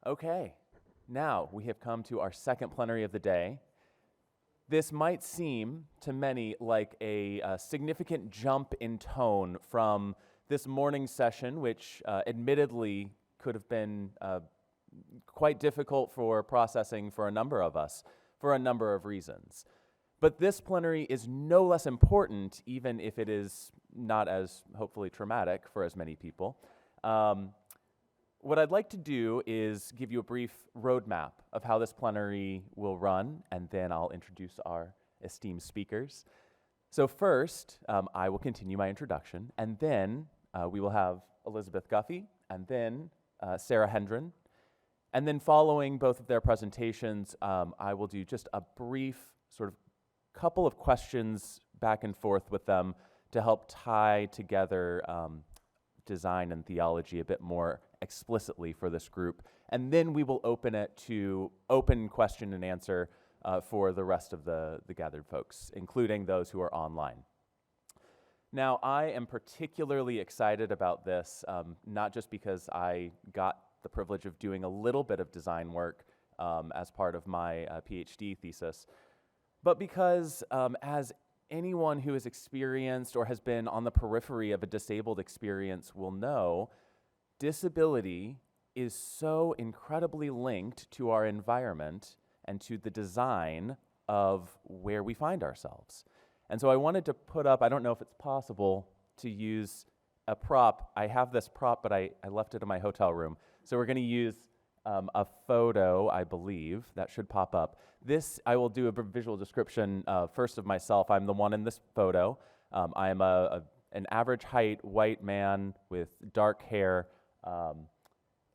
Okay, now we have come to our second plenary of the day. This might seem to many like a significant jump in tone from this morning's session, which admittedly could have been quite difficult for processing for a number of us, for a number of reasons. But this plenary is no less important, even if it is not as hopefully traumatic for as many people. What I'd like to do is give you a brief roadmap of how this plenary will run, and then I'll introduce our esteemed speakers. So first, I will continue my introduction, and then we will have Elizabeth Guffey, and then Sara Hendren. And then following both of their presentations, I will do just a brief sort of couple of questions back and forth with them to help tie together design and theology a bit more explicitly for this group. And then we will open it to open question and answer for the rest of the gathered folks, including those who are online. Now, I am particularly excited about this, not just because I got the privilege of doing a little bit of design work as part of my PhD thesis, but because as anyone who has experienced or has been on the periphery of a disabled experience will know, disability is so incredibly linked to our environment and to the design of where we find ourselves. And so I wanted to put up, I don't know if it's possible to use a prop. I have this prop, but I left it in my hotel room. So we're going to use a photo, I believe, that should pop up. This, I will do a visual description first of myself. I'm the one in this photo. I am an average height white man with dark hair.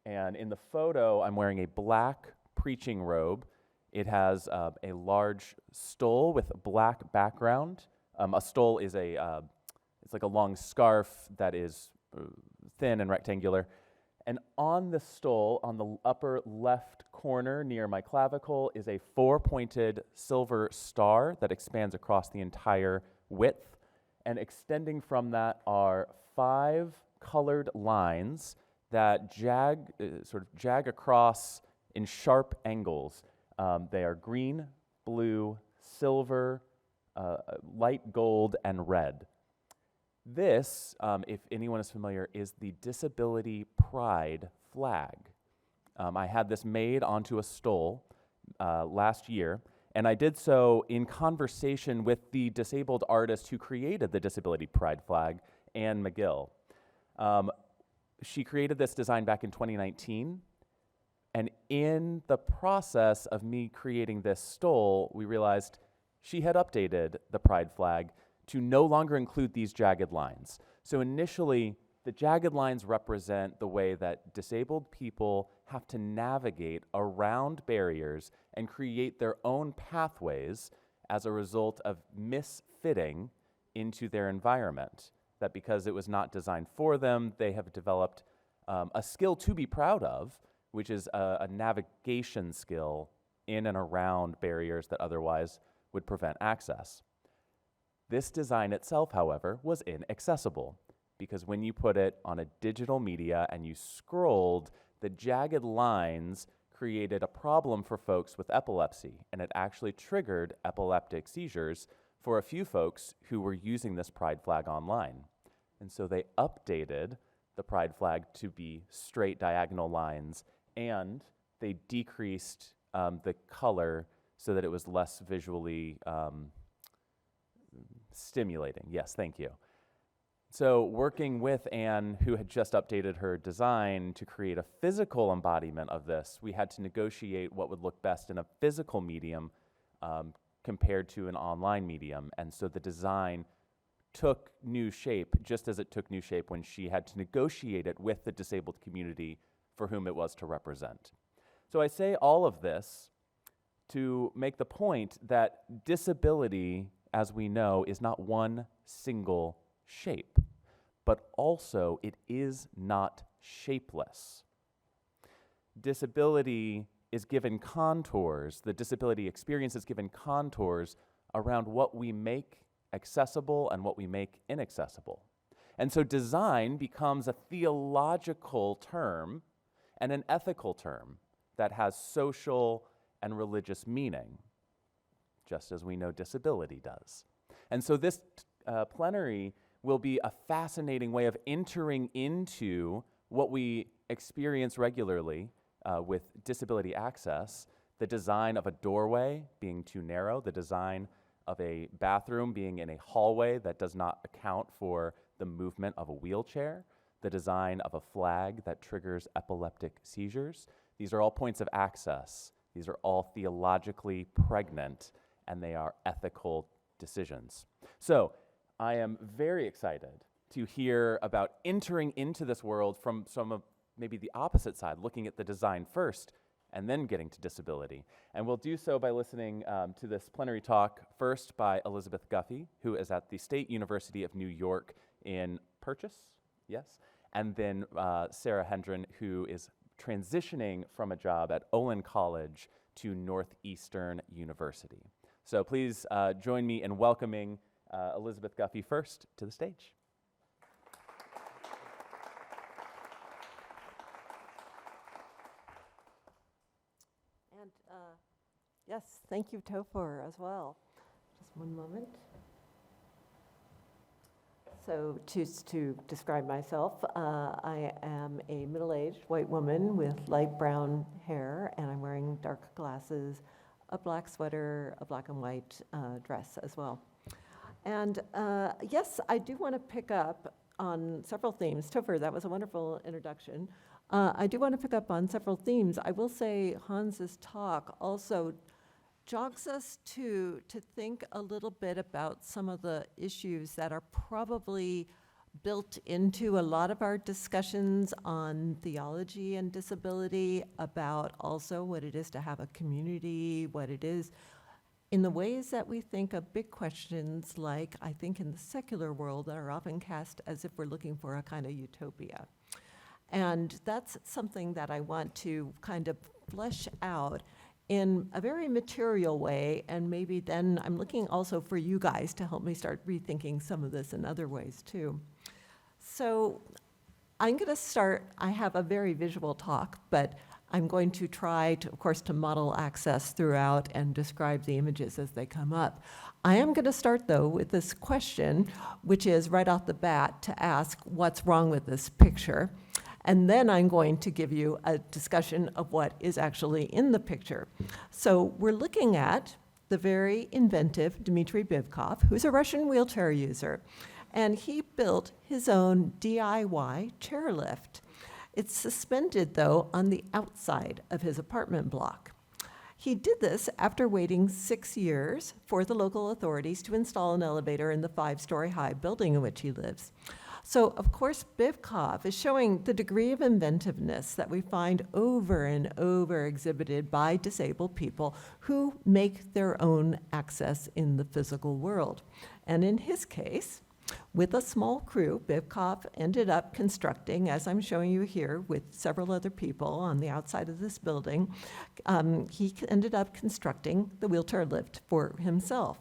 And in the photo, I'm wearing a black preaching robe. It has a large stole with a black background. A stole is it's like a long scarf that is thin and rectangular. And on the stole, on the upper left corner near my clavicle, is a 4-pointed silver star that expands across the entire width. And extending from that are 5 colored lines that sort of jag across in sharp angles. They are green, blue, silver, light gold, and red. This, if anyone is familiar, is the Disability Pride flag. I had this made onto a stole last year, and I did so in conversation with the disabled artist who created the Disability Pride flag, Anne McGill. She created this design back in 2019, and in the process of me creating this stole, we realized she had updated the Pride flag to no longer include these jagged lines. So initially, the jagged lines represent the way that disabled people have to navigate around barriers and create their own pathways as a result of misfitting into their environment. That because it was not designed for them, they have developed a skill to be proud of, which is a navigation skill in and around barriers that otherwise would prevent access. This design itself, however, was inaccessible because when you put it on a digital media and you scrolled, the jagged lines created a problem for folks with epilepsy, and it actually triggered epileptic seizures for a few folks who were using this Pride flag online. And so they updated the Pride flag to be straight diagonal lines, and they decreased the color so that it was less visually stimulating. Yes, thank you. So working with Anne, who had just updated her design to create a physical embodiment of this, we had to negotiate what would look best in a physical medium compared to an online medium. And so the design took new shape, just as it took new shape when she had to negotiate it with the disabled community for whom it was to represent. So I say all of this to make the point that disability, as we know, is not one single shape, but also it is not shapeless. Disability is given contours, the disability experience is given contours around what we make accessible and what we make inaccessible. And so design becomes a theological term and an ethical term that has social and religious meaning, just as we know disability does. And so this plenary will be a fascinating way of entering into what we experience regularly with disability access, the design of a doorway being too narrow, the design of a bathroom being in a hallway that does not account for the movement of a wheelchair, the design of a flag that triggers epileptic seizures. These are all points of access. These are all theologically pregnant, and they are ethical decisions. So I am very excited to hear about entering into this world from some of maybe the opposite side, looking at the design first and then getting to disability. And we'll do so by listening to this plenary talk first by Elizabeth Guffey, who is at the State University of New York in Purchase, yes? And then Sara Hendren, who is transitioning from a job at Olin College to Northeastern University. So please join me in welcoming Elizabeth Guffey first to the stage. And yes, thank you, Topher, as well. Just one moment. So to describe myself, I am a middle-aged white woman with light brown hair, and I'm wearing dark glasses, a black sweater, a black and white dress as well. And yes, I do want to pick up on several themes. Topher, that was a wonderful introduction. I do want to pick up on several themes. I will say Hans's talk also jogs us to think a little bit about some of the issues that are probably built into a lot of our discussions on theology and disability, about also what it is to have a community, what it is in the ways that we think of big questions like, I think in the secular world, that are often cast as if we're looking for a kind of utopia. And that's something that I want to kind of flesh out in a very material way, and maybe then I'm looking also for you guys to help me start rethinking some of this in other ways too. So I'm going to start, I have a very visual talk, but I'm going to try to, of course, to model access throughout and describe the images as they come up. I am going to start, though, with this question, which is right off the bat to ask, what's wrong with this picture? And then I'm going to give you a discussion of what is actually in the picture. So we're looking at the very inventive Dmitry Bivkov, who's a Russian wheelchair user. And he built his own DIY chairlift. It's suspended, though, on the outside of his apartment block. He did this after waiting 6 years for the local authorities to install an elevator in the 5-story high building in which he lives. So, of course, Bivkov is showing the degree of inventiveness that we find over and over exhibited by disabled people who make their own access in the physical world. And in his case, with a small crew, Bivkov ended up constructing, as I'm showing you here, with several other people on the outside of this building, he ended up constructing the wheelchair lift for himself.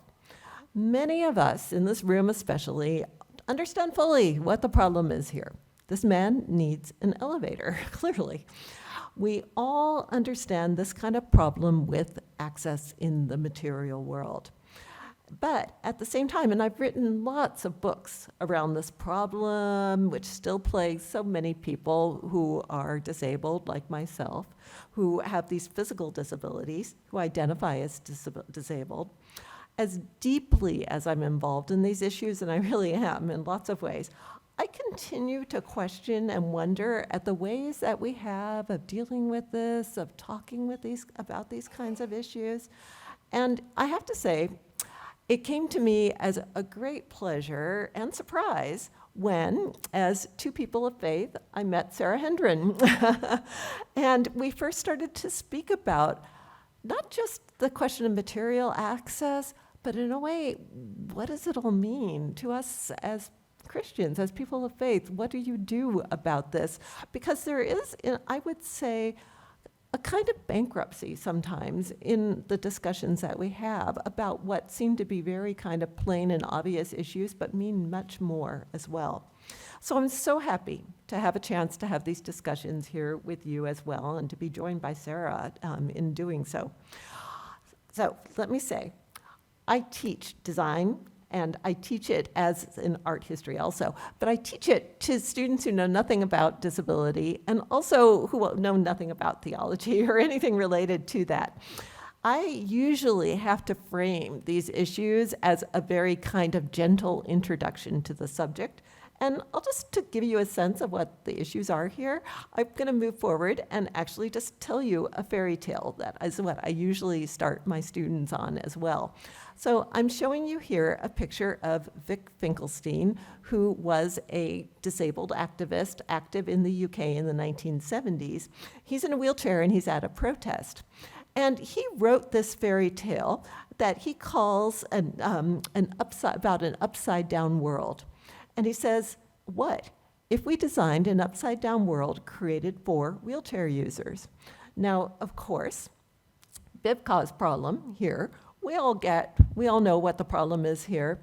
Many of us in this room especially understand fully what the problem is here. This man needs an elevator, clearly. We all understand this kind of problem with access in the material world. But at the same time, and I've written lots of books around this problem, which still plagues so many people who are disabled, like myself, who have these physical disabilities, who identify as disabled. As deeply as I'm involved in these issues, and I really am in lots of ways, I continue to question and wonder at the ways that we have of dealing with this, of talking with about these kinds of issues. And I have to say, it came to me as a great pleasure and surprise when, as two people of faith, I met Sara Hendren. And we first started to speak about not just the question of material access, but in a way, what does it all mean to us as Christians, as people of faith? What do you do about this? Because there is, I would say, a kind of bankruptcy sometimes in the discussions that we have about what seem to be very kind of plain and obvious issues, but mean much more as well. So I'm so happy to have a chance to have these discussions here with you as well, and to be joined by Sara in doing so. So let me say, I teach design, and I teach it as in art history also, but I teach it to students who know nothing about disability and also who know nothing about theology or anything related to that. I usually have to frame these issues as a very kind of gentle introduction to the subject. And I'll just, to give you a sense of what the issues are here, I'm going to move forward and actually just tell you a fairy tale. That is what I usually start my students on as well. So I'm showing you here a picture of Vic Finkelstein, who was a disabled activist, active in the UK in the 1970s. He's in a wheelchair and he's at a protest. And he wrote this fairy tale that he calls about an upside-down world. And he says, what if we designed an upside-down world created for wheelchair users? Now, of course, Bivkov's problem here, we all know what the problem is here,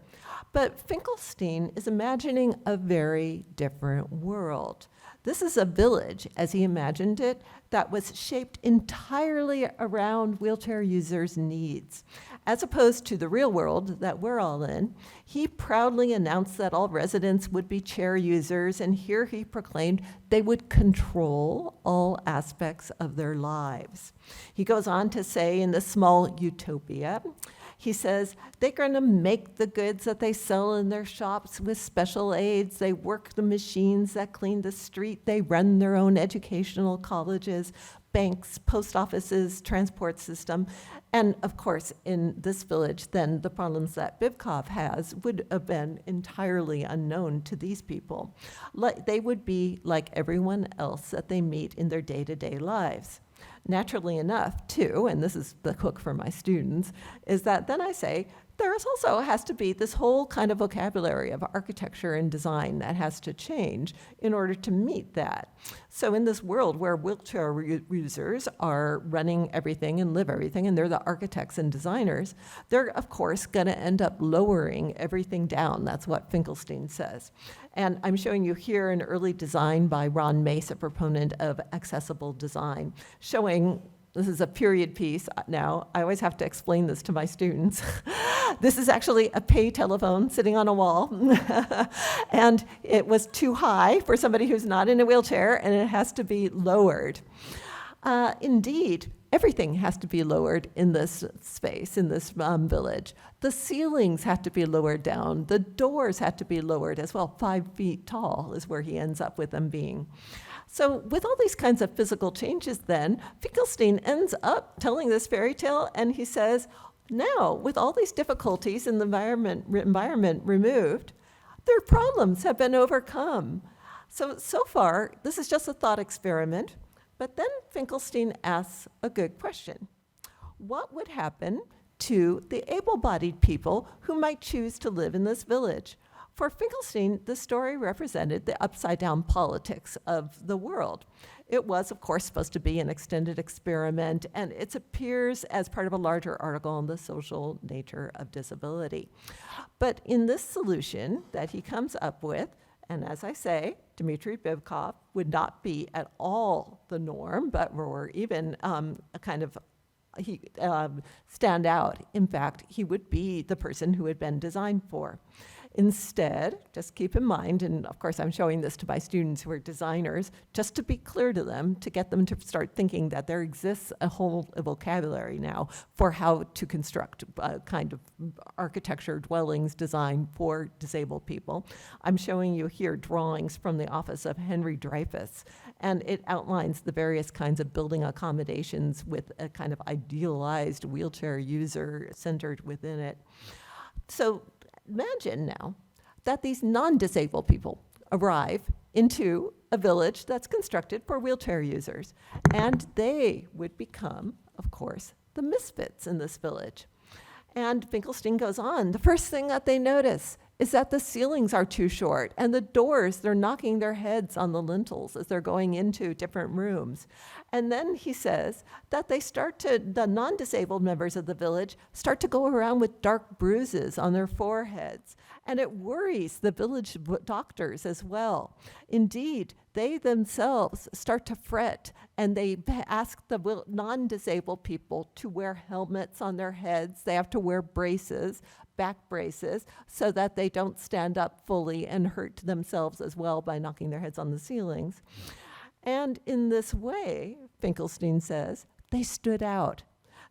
but Finkelstein is imagining a very different world. This is a village, as he imagined it, that was shaped entirely around wheelchair users' needs. As opposed to the real world that we're all in, he proudly announced that all residents would be chair users, and here he proclaimed they would control all aspects of their lives. He goes on to say in this small utopia, he says, they're going to make the goods that they sell in their shops with special aids. They work the machines that clean the street. They run their own educational colleges, banks, post offices, transport system. And of course, in this village, then the problems that Bivkov has would have been entirely unknown to these people. They would be like everyone else that they meet in their day-to-day lives. Naturally enough, too, and this is the hook for my students, is that then I say, there also has to be this whole kind of vocabulary of architecture and design that has to change in order to meet that. So in this world where wheelchair users are running everything and live everything, and they're the architects and designers, they're, of course, going to end up lowering everything down. That's what Finkelstein says. And I'm showing you here an early design by Ron Mace, a proponent of accessible design, showing this is a period piece now. I always have to explain this to my students. This is actually a pay telephone sitting on a wall. And it was too high for somebody who's not in a wheelchair, and it has to be lowered. Indeed, everything has to be lowered in this space, in this village. The ceilings have to be lowered down. The doors have to be lowered as well. 5 feet tall is where he ends up with them being. So with all these kinds of physical changes then, Finkelstein ends up telling this fairy tale, and he says, now, with all these difficulties in the environment removed, their problems have been overcome. So far, this is just a thought experiment, but then Finkelstein asks a good question. What would happen to the able-bodied people who might choose to live in this village? For Finkelstein, the story represented the upside-down politics of the world. It was, of course, supposed to be an extended experiment, and it appears as part of a larger article on the social nature of disability. But in this solution that he comes up with, and as I say, Dmitry Bivkov would not be at all the norm, but were even stand out. In fact, he would be the person who had been designed for. Instead, just keep in mind, and of course I'm showing this to my students who are designers, just to be clear to them, to get them to start thinking that there exists a whole vocabulary now for how to construct kind of architecture dwellings designed for disabled people. I'm showing you here drawings from the office of Henry Dreyfuss, and it outlines the various kinds of building accommodations with a kind of idealized wheelchair user centered within it. So imagine now that these non-disabled people arrive into a village that's constructed for wheelchair users, and they would become, of course, the misfits in this village. And Finkelstein goes on, the first thing that they notice is that the ceilings are too short, and the doors, they're knocking their heads on the lintels as they're going into different rooms. And then he says that the non-disabled members of the village start to go around with dark bruises on their foreheads. And it worries the village doctors as well. Indeed, they themselves start to fret, and they ask the non-disabled people to wear helmets on their heads. They have to wear braces, back braces, so that they don't stand up fully and hurt themselves as well by knocking their heads on the ceilings. And in this way, Finkelstein says, they stood out.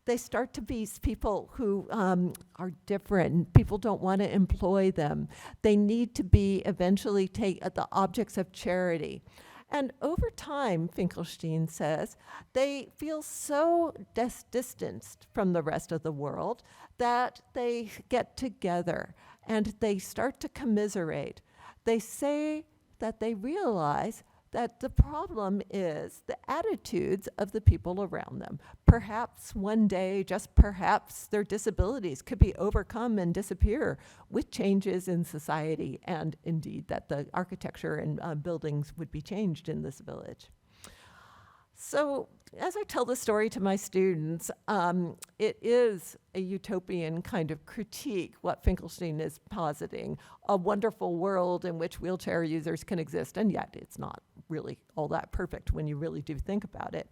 They start to be people who are different. People don't want to employ them. They need to be eventually the objects of charity. And over time, Finkelstein says, they feel so distanced from the rest of the world that they get together and they start to commiserate. They say that they realize that the problem is the attitudes of the people around them. Perhaps one day, just perhaps, their disabilities could be overcome and disappear with changes in society, and indeed that the architecture and buildings would be changed in this village. So as I tell the story to my students, it is a utopian kind of critique, what Finkelstein is positing, a wonderful world in which wheelchair users can exist, and yet it's not really all that perfect when you really do think about it.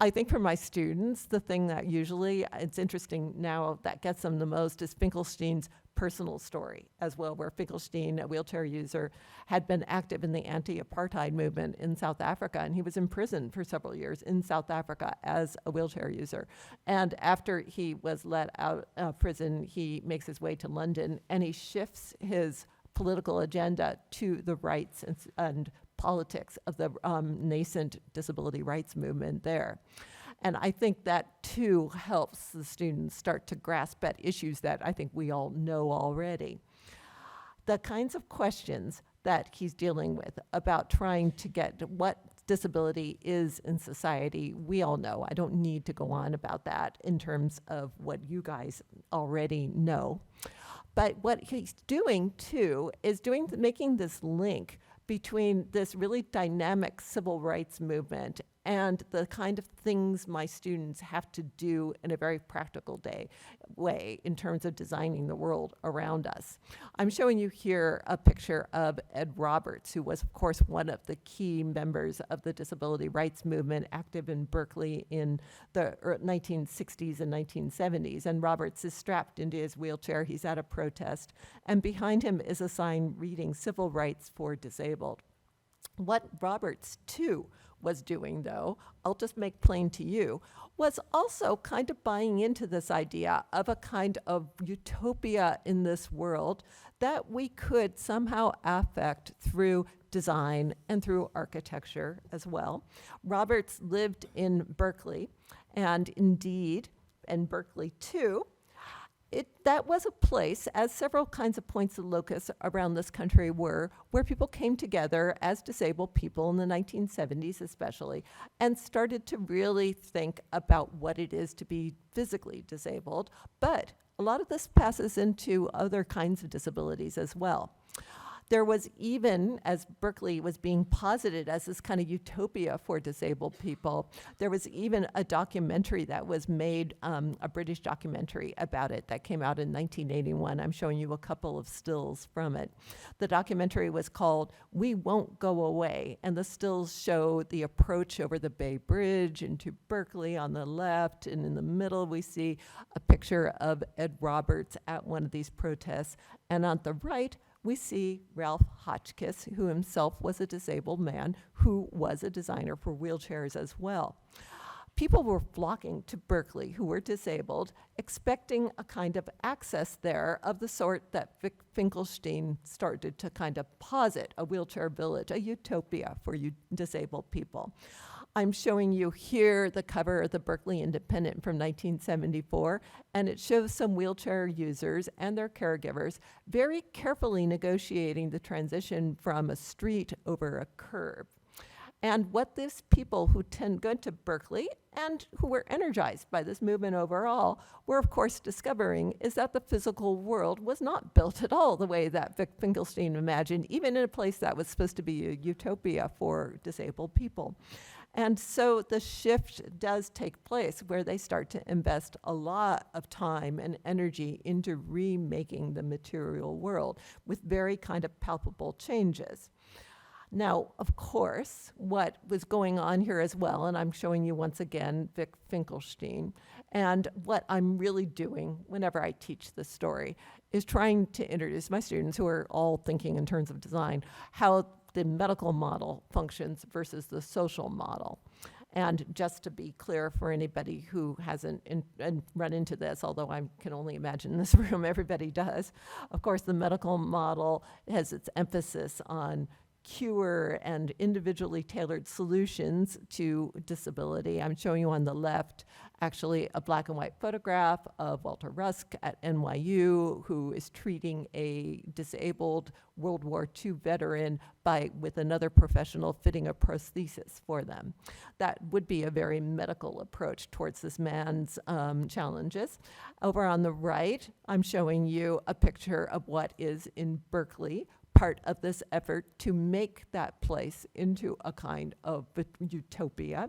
I think for my students, the thing that usually, it's interesting now, that gets them the most is Finkelstein's personal story as well, where Finkelstein, a wheelchair user, had been active in the anti-apartheid movement in South Africa, and he was imprisoned for several years in South Africa as a wheelchair user. And after he was let out of prison, he makes his way to London, and he shifts his political agenda to the rights and politics of the nascent disability rights movement there. And I think that too helps the students start to grasp at issues that I think we all know already. The kinds of questions that he's dealing with about trying to get what disability is in society, we all know. I don't need to go on about that in terms of what you guys already know. But what he's doing too is making this link between this really dynamic civil rights movement and the kind of things my students have to do in a very practical way in terms of designing the world around us. I'm showing you here a picture of Ed Roberts, who was, of course, one of the key members of the disability rights movement, active in Berkeley in the 1960s and 1970s. And Roberts is strapped into his wheelchair. He's at a protest. And behind him is a sign reading Civil Rights for Disabled. What Roberts, too, was doing, though, I'll just make plain to you, was also kind of buying into this idea of a kind of utopia in this world that we could somehow affect through design and through architecture as well. Roberts lived in Berkeley, and indeed, in Berkeley too, that was a place, as several kinds of points of locus around this country were, where people came together as disabled people in the 1970s especially, and started to really think about what it is to be physically disabled. But a lot of this passes into other kinds of disabilities as well. There was even, as Berkeley was being posited as this kind of utopia for disabled people, there was even a documentary that was made, a British documentary about it that came out in 1981. I'm showing you a couple of stills from it. The documentary was called We Won't Go Away, and the stills show the approach over the Bay Bridge into Berkeley on the left, and in the middle we see a picture of Ed Roberts at one of these protests, and on the right, we see Ralph Hotchkiss, who himself was a disabled man, who was a designer for wheelchairs as well. People were flocking to Berkeley who were disabled, expecting a kind of access there of the sort that Finkelstein started to kind of posit, a wheelchair village, a utopia for disabled people. I'm showing you here the cover of the Berkeley Independent from 1974, and it shows some wheelchair users and their caregivers very carefully negotiating the transition from a street over a curb. And what these people who go to Berkeley and who were energized by this movement overall were, of course, discovering is that the physical world was not built at all the way that Finkelstein imagined, even in a place that was supposed to be a utopia for disabled people. And so the shift does take place where they start to invest a lot of time and energy into remaking the material world with very kind of palpable changes. Now, of course, what was going on here as well, and I'm showing you once again Vic Finkelstein, and what I'm really doing whenever I teach this story is trying to introduce my students, who are all thinking in terms of design, how the medical model functions versus the social model. And just to be clear for anybody who hasn't run into this, although I can only imagine in this room everybody does, of course the medical model has its emphasis on cure and individually tailored solutions to disability. I'm showing you on the left actually a black and white photograph of Walter Rusk at NYU, who is treating a disabled World War II veteran with another professional fitting a prosthesis for them. That would be a very medical approach towards this man's challenges. Over on the right, I'm showing you a picture of what is in Berkeley, part of this effort to make that place into a kind of utopia.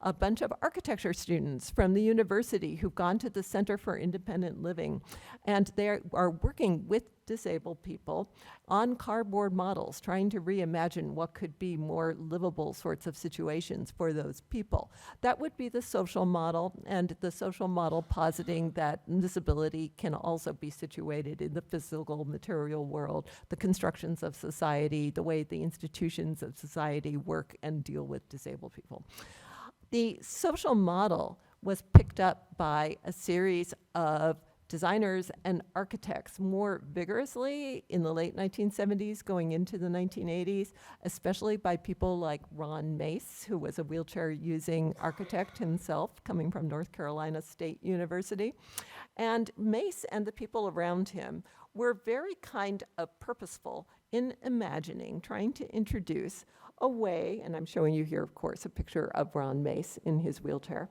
A bunch of architecture students from the university who've gone to the Center for Independent Living, and they are working with disabled people on cardboard models, trying to reimagine what could be more livable sorts of situations for those people. That would be the social model, and the social model positing that disability can also be situated in the physical material world, the constructions of society, the way the institutions of society work and deal with disabled people. The social model was picked up by a series of designers and architects more vigorously in the late 1970s going into the 1980s, especially by people like Ron Mace, who was a wheelchair-using architect himself coming from North Carolina State University. And Mace and the people around him were very kind of purposeful in imagining, trying to introduce a way, and I'm showing you here, of course, a picture of Ron Mace in his wheelchair.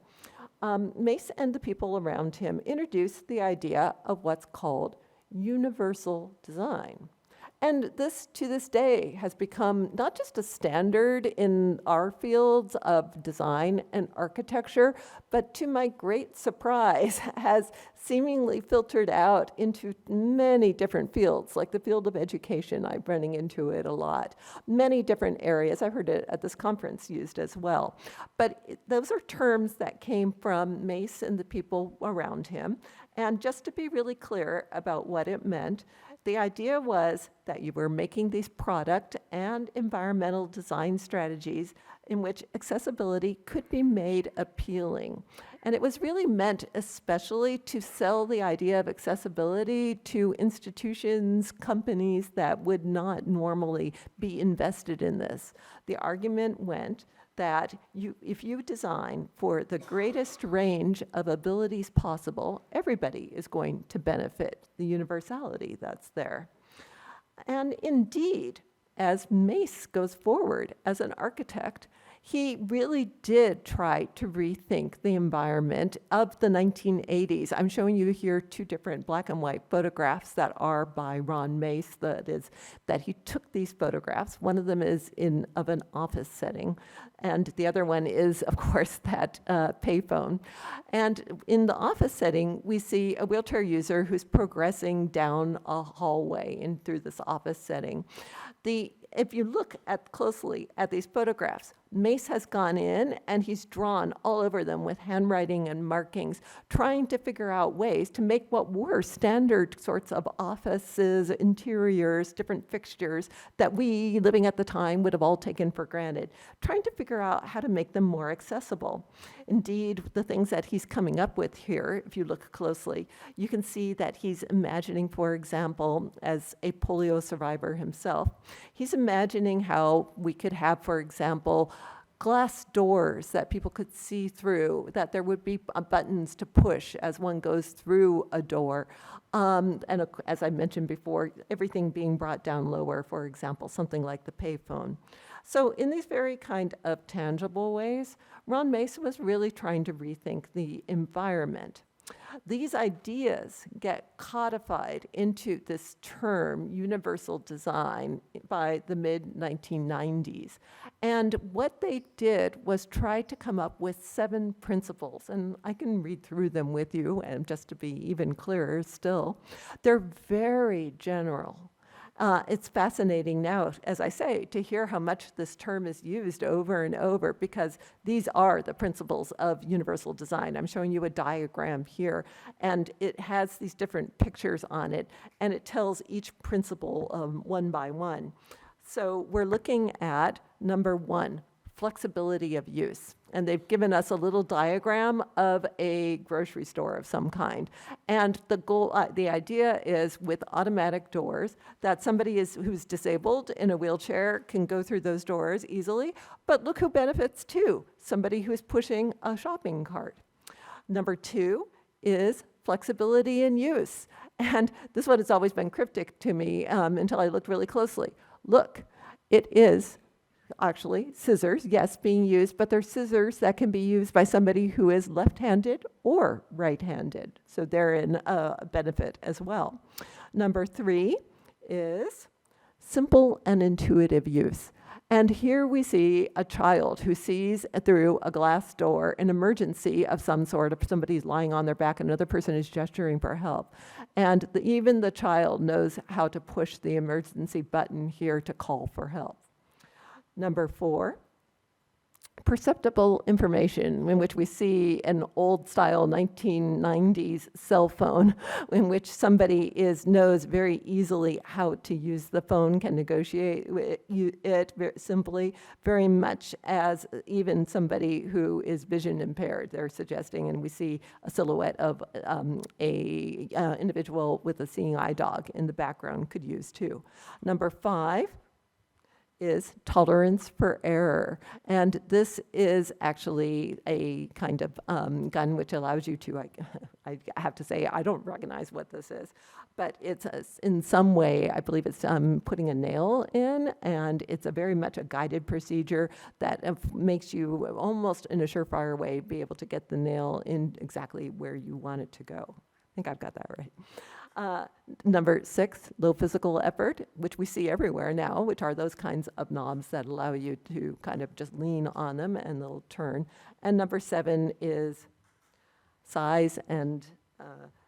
Mace and the people around him introduced the idea of what's called universal design. And this, to this day, has become not just a standard in our fields of design and architecture, but to my great surprise, has seemingly filtered out into many different fields, like the field of education. I'm running into it a lot. Many different areas. I heard it at this conference used as well. But those are terms that came from Mace and the people around him. And just to be really clear about what it meant, the idea was that you were making these product and environmental design strategies in which accessibility could be made appealing. And it was really meant especially to sell the idea of accessibility to institutions, companies that would not normally be invested in this. The argument went that if you design for the greatest range of abilities possible, everybody is going to benefit, the universality that's there. And indeed, as Mace goes forward as an architect, he really did try to rethink the environment of the 1980s. I'm showing you here two different black and white photographs that are by Ron Mace, that he took these photographs. One of them is of an office setting, and the other one is, of course, that payphone. And in the office setting, we see a wheelchair user who's progressing down a hallway through this office setting. If you look closely at these photographs, Mace has gone in and he's drawn all over them with handwriting and markings, trying to figure out ways to make what were standard sorts of offices, interiors, different fixtures that we, living at the time, would have all taken for granted, trying to figure out how to make them more accessible. Indeed, the things that he's coming up with here, if you look closely, you can see that he's imagining, for example, as a polio survivor himself, he's imagining how we could have, for example, glass doors that people could see through, that there would be buttons to push as one goes through a door. And as I mentioned before, everything being brought down lower, for example, something like the payphone. So in these very kind of tangible ways, Ron Mace was really trying to rethink the environment. These ideas get codified into this term, universal design, by the mid-1990s. And what they did was try to come up with 7 principles, and I can read through them with you, and just to be even clearer still. They're very general. It's fascinating now, as I say, to hear how much this term is used over and over, because these are the principles of universal design. I'm showing you a diagram here, and it has these different pictures on it, and it tells each principle one by one. So we're looking at number 1, flexibility of use. And they've given us a little diagram of a grocery store of some kind. And the goal, the idea is with automatic doors that somebody who's disabled in a wheelchair can go through those doors easily. But look who benefits too, somebody who's pushing a shopping cart. Number 2 is flexibility in use. And this one has always been cryptic to me until I looked really closely. Look, it is actually scissors, yes, being used, but they're scissors that can be used by somebody who is left-handed or right-handed. So they're in a benefit as well. Number 3 is simple and intuitive use. And here we see a child who sees through a glass door an emergency of some sort, if somebody's lying on their back, another person is gesturing for help. And even the child knows how to push the emergency button here to call for help. Number 4, perceptible information, in which we see an old-style 1990s cell phone, in which somebody knows very easily how to use the phone, can negotiate it very simply, very much as even somebody who is vision impaired, they're suggesting, and we see a silhouette of a individual with a seeing eye dog in the background could use too. Number 5 is tolerance for error. And this is actually a kind of gun which allows you to, I have to say, I don't recognize what this is, but it's in some way, I believe it's putting a nail in, and it's a very much a guided procedure that makes you almost in a surefire way be able to get the nail in exactly where you want it to go. I think I've got that right. Number 6, low physical effort, which we see everywhere now, which are those kinds of knobs that allow you to kind of just lean on them and they'll turn. And number 7 is size and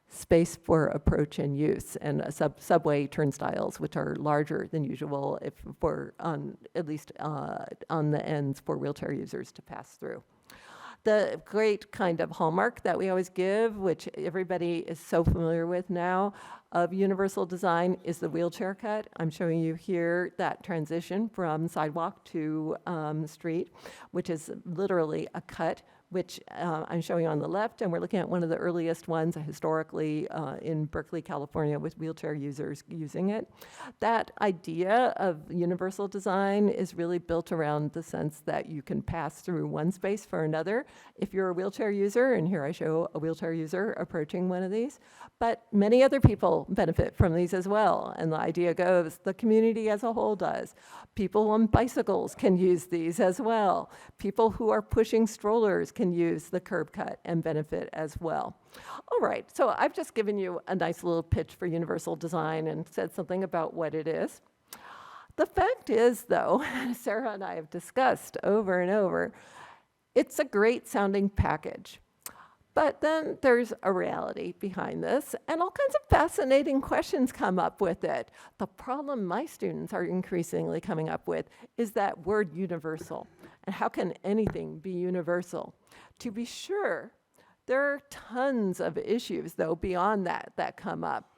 space for approach and use, and subway turnstiles, which are larger than usual at least on the ends for wheelchair users to pass through. The great kind of hallmark that we always give, which everybody is so familiar with now, of universal design is the wheelchair cut. I'm showing you here that transition from sidewalk to street, which is literally a cut, which I'm showing you on the left, and we're looking at one of the earliest ones historically in Berkeley, California, with wheelchair users using it. That idea of universal design is really built around the sense that you can pass through one space for another if you're a wheelchair user, and here I show a wheelchair user approaching one of these, but many other people benefit from these as well, and the idea goes the community as a whole does. People on bicycles can use these as well. People who are pushing strollers can use the curb cut and benefit as well. All right, so I've just given you a nice little pitch for universal design and said something about what it is. The fact is, though, Sara and I have discussed over and over, it's a great sounding package. But then there's a reality behind this, and all kinds of fascinating questions come up with it. The problem my students are increasingly coming up with is that word universal. And how can anything be universal? To be sure, there are tons of issues, though, beyond that come up.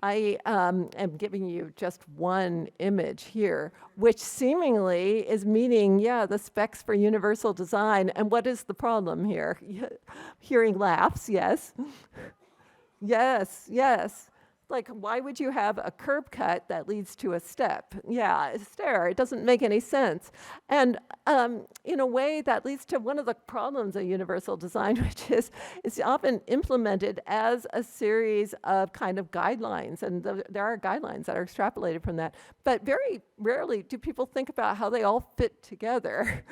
I am giving you just one image here, which seemingly is meeting, the specs for universal design. And what is the problem here? Hearing laughs, yes. Yes. Like, why would you have a curb cut that leads to a step? Yeah, a stair. It doesn't make any sense. And in a way, that leads to one of the problems of universal design, which is it's often implemented as a series of kind of guidelines. And there are guidelines that are extrapolated from that. But very rarely do people think about how they all fit together.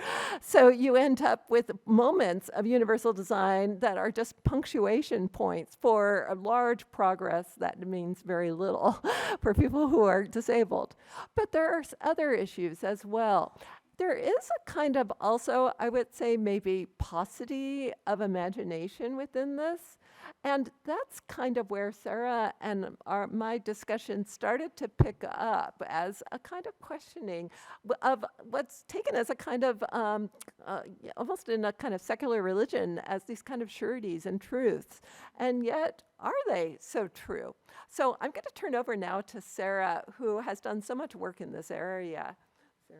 So you end up with moments of universal design that are just punctuation points for a large progress that means very little for people who are disabled. But there are other issues as well. There is a kind of also, I would say, maybe paucity of imagination within this. And that's kind of where Sara and my discussion started to pick up as a kind of questioning of what's taken as a kind of, almost in a kind of secular religion, as these kind of sureties and truths. And yet, are they so true? So I'm going to turn over now to Sara, who has done so much work in this area. Sara?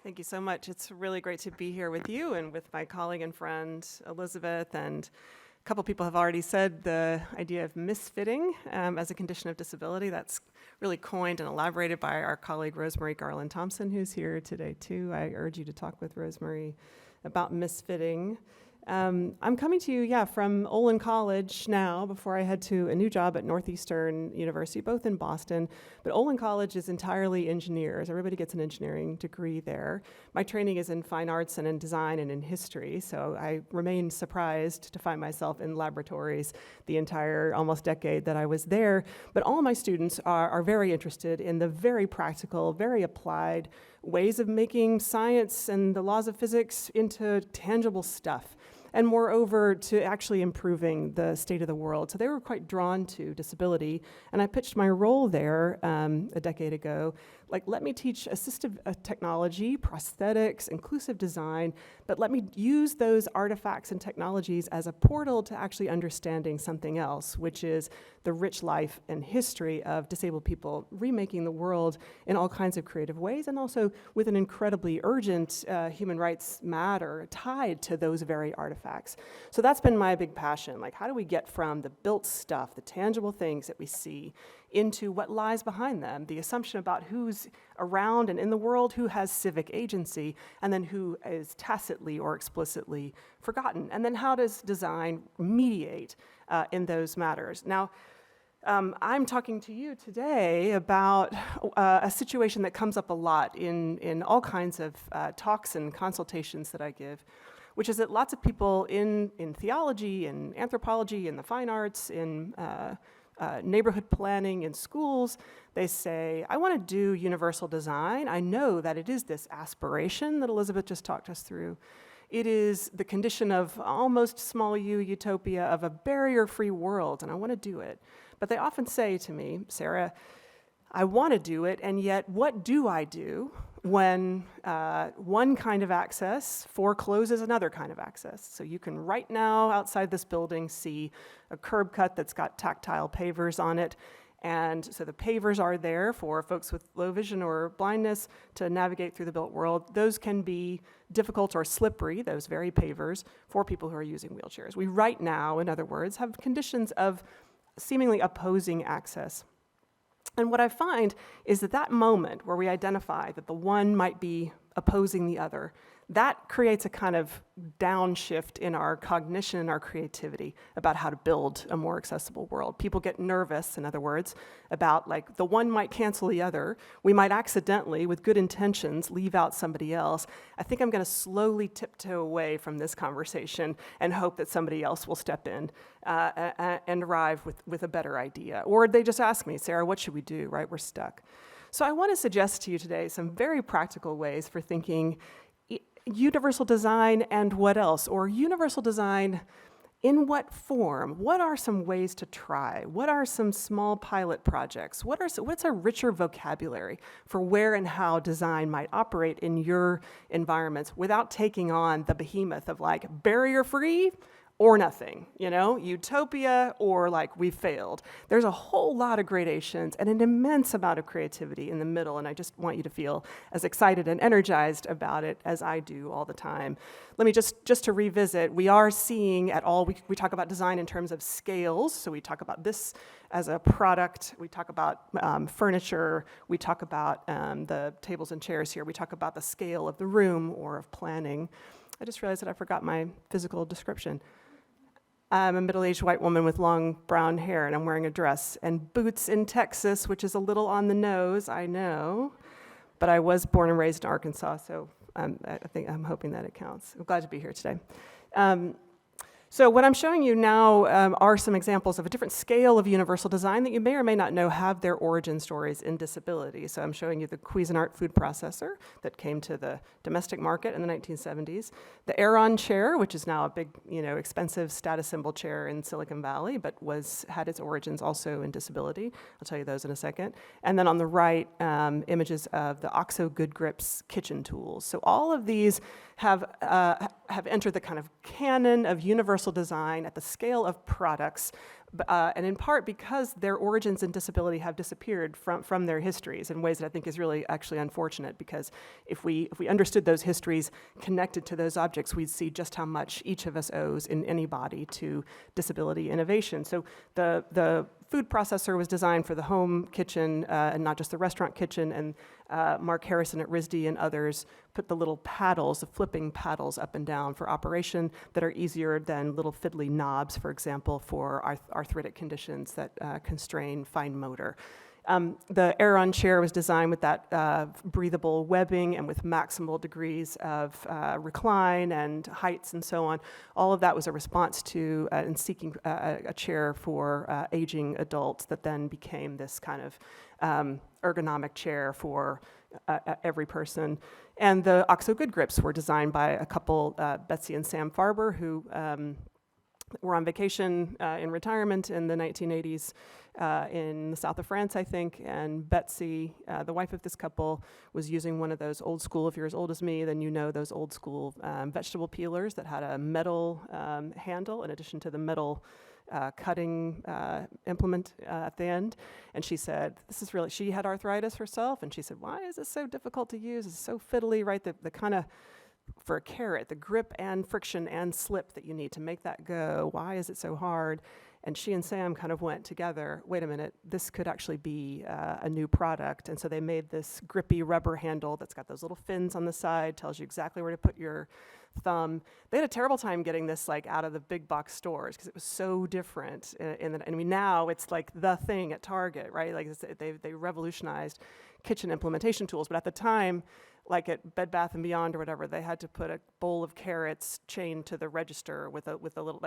Thank you so much. It's really great to be here with you and with my colleague and friend, Elizabeth. And a couple people have already said the idea of misfitting as a condition of disability. That's really coined and elaborated by our colleague, Rosemary Garland-Thompson, who's here today, too. I urge you to talk with Rosemary about misfitting. I'm coming to you, from Olin College now, before I head to a new job at Northeastern University, both in Boston. But Olin College is entirely engineers. Everybody gets an engineering degree there. My training is in fine arts and in design and in history, so I remain surprised to find myself in laboratories the entire almost decade that I was there. But all my students are very interested in the very practical, very applied ways of making science and the laws of physics into tangible stuff, and moreover, to actually improving the state of the world. So they were quite drawn to disability, and I pitched my role there a decade ago. Like, let me teach assistive technology, prosthetics, inclusive design, but let me use those artifacts and technologies as a portal to actually understanding something else, which is the rich life and history of disabled people remaking the world in all kinds of creative ways, and also with an incredibly urgent human rights matter tied to those very artifacts. So that's been my big passion. Like, how do we get from the built stuff, the tangible things that we see, into what lies behind them, the assumption about who's around and in the world, who has civic agency, and then who is tacitly or explicitly forgotten. And then how does design mediate in those matters? Now, I'm talking to you today about a situation that comes up a lot in all kinds of talks and consultations that I give, which is that lots of people in theology, in anthropology, in the fine arts, in neighborhood planning in schools, they say, I want to do universal design. I know that it is this aspiration that Elizabeth just talked us through. It is the condition of almost small u utopia of a barrier-free world, and I want to do it. But they often say to me, Sara, I want to do it, and yet what do I do when one kind of access forecloses another kind of access? So you can right now outside this building see a curb cut that's got tactile pavers on it. And so the pavers are there for folks with low vision or blindness to navigate through the built world. Those can be difficult or slippery, those very pavers, for people who are using wheelchairs. We right now, in other words, have conditions of seemingly opposing access. And what I find is that moment where we identify that the one might be opposing the other, that creates a kind of downshift in our cognition and our creativity about how to build a more accessible world. People get nervous, in other words, about like the one might cancel the other. We might accidentally, with good intentions, leave out somebody else. I think I'm going to slowly tiptoe away from this conversation and hope that somebody else will step in and arrive with a better idea. Or they just ask me, Sara, what should we do, right? We're stuck. So I want to suggest to you today some very practical ways for thinking universal design and what else? Or universal design in what form? What are some ways to try? What are some small pilot projects? What's a richer vocabulary for where and how design might operate in your environments without taking on the behemoth of like barrier-free or nothing, utopia or like we failed. There's a whole lot of gradations and an immense amount of creativity in the middle, and I just want you to feel as excited and energized about it as I do all the time. Let me just to revisit, we are seeing we talk about design in terms of scales, so we talk about this as a product, we talk about furniture, we talk about the tables and chairs here, we talk about the scale of the room or of planning. I just realized that I forgot my physical description. I'm a middle-aged white woman with long brown hair, and I'm wearing a dress and boots in Texas, which is a little on the nose, I know, but I was born and raised in Arkansas, so I'm hoping that it counts. I'm glad to be here today. So what I'm showing you now are some examples of a different scale of universal design that you may or may not know have their origin stories in disability. So I'm showing you the Cuisinart food processor that came to the domestic market in the 1970s, the Aeron chair, which is now a big, expensive status symbol chair in Silicon Valley, but had its origins also in disability. I'll tell you those in a second. And then on the right, images of the OXO Good Grips kitchen tools. So all of these have entered the kind of canon of universal design at the scale of products, and in part because their origins in disability have disappeared from their histories in ways that I think is really actually unfortunate, because if we understood those histories connected to those objects, we'd see just how much each of us owes in any body to disability innovation. So the food processor was designed for the home kitchen and not just the restaurant kitchen, and Mark Harrison at RISD and others put the little paddles, the flipping paddles up and down for operation that are easier than little fiddly knobs, for example, for arthritic conditions that constrain fine motor. The Aeron chair was designed with that breathable webbing and with maximal degrees of recline and heights and so on. All of that was a response to and seeking a chair for aging adults that then became this kind of ergonomic chair for every person. And the OXO Good Grips were designed by a couple, Betsy and Sam Farber, who were on vacation in retirement in the 1980s in the south of France, I think, and Betsy, the wife of this couple, was using one of those old school, if you're as old as me, then you know those old school vegetable peelers that had a metal handle in addition to the metal cutting implement at the end. And she said, she had arthritis herself, and she said, why is this so difficult to use? It's so fiddly, right? The kind of, for a carrot, the grip and friction and slip that you need to make that go, why is it so hard? And she and Sam kind of went together, wait a minute, this could actually be a new product. And so they made this grippy rubber handle that's got those little fins on the side, tells you exactly where to put your thumb. They had a terrible time getting this out of the big box stores because it was so different. Now it's like the thing at Target, right? Like they revolutionized kitchen implementation tools, but at the time, like at Bed Bath & Beyond or whatever, they had to put a bowl of carrots chained to the register with a little,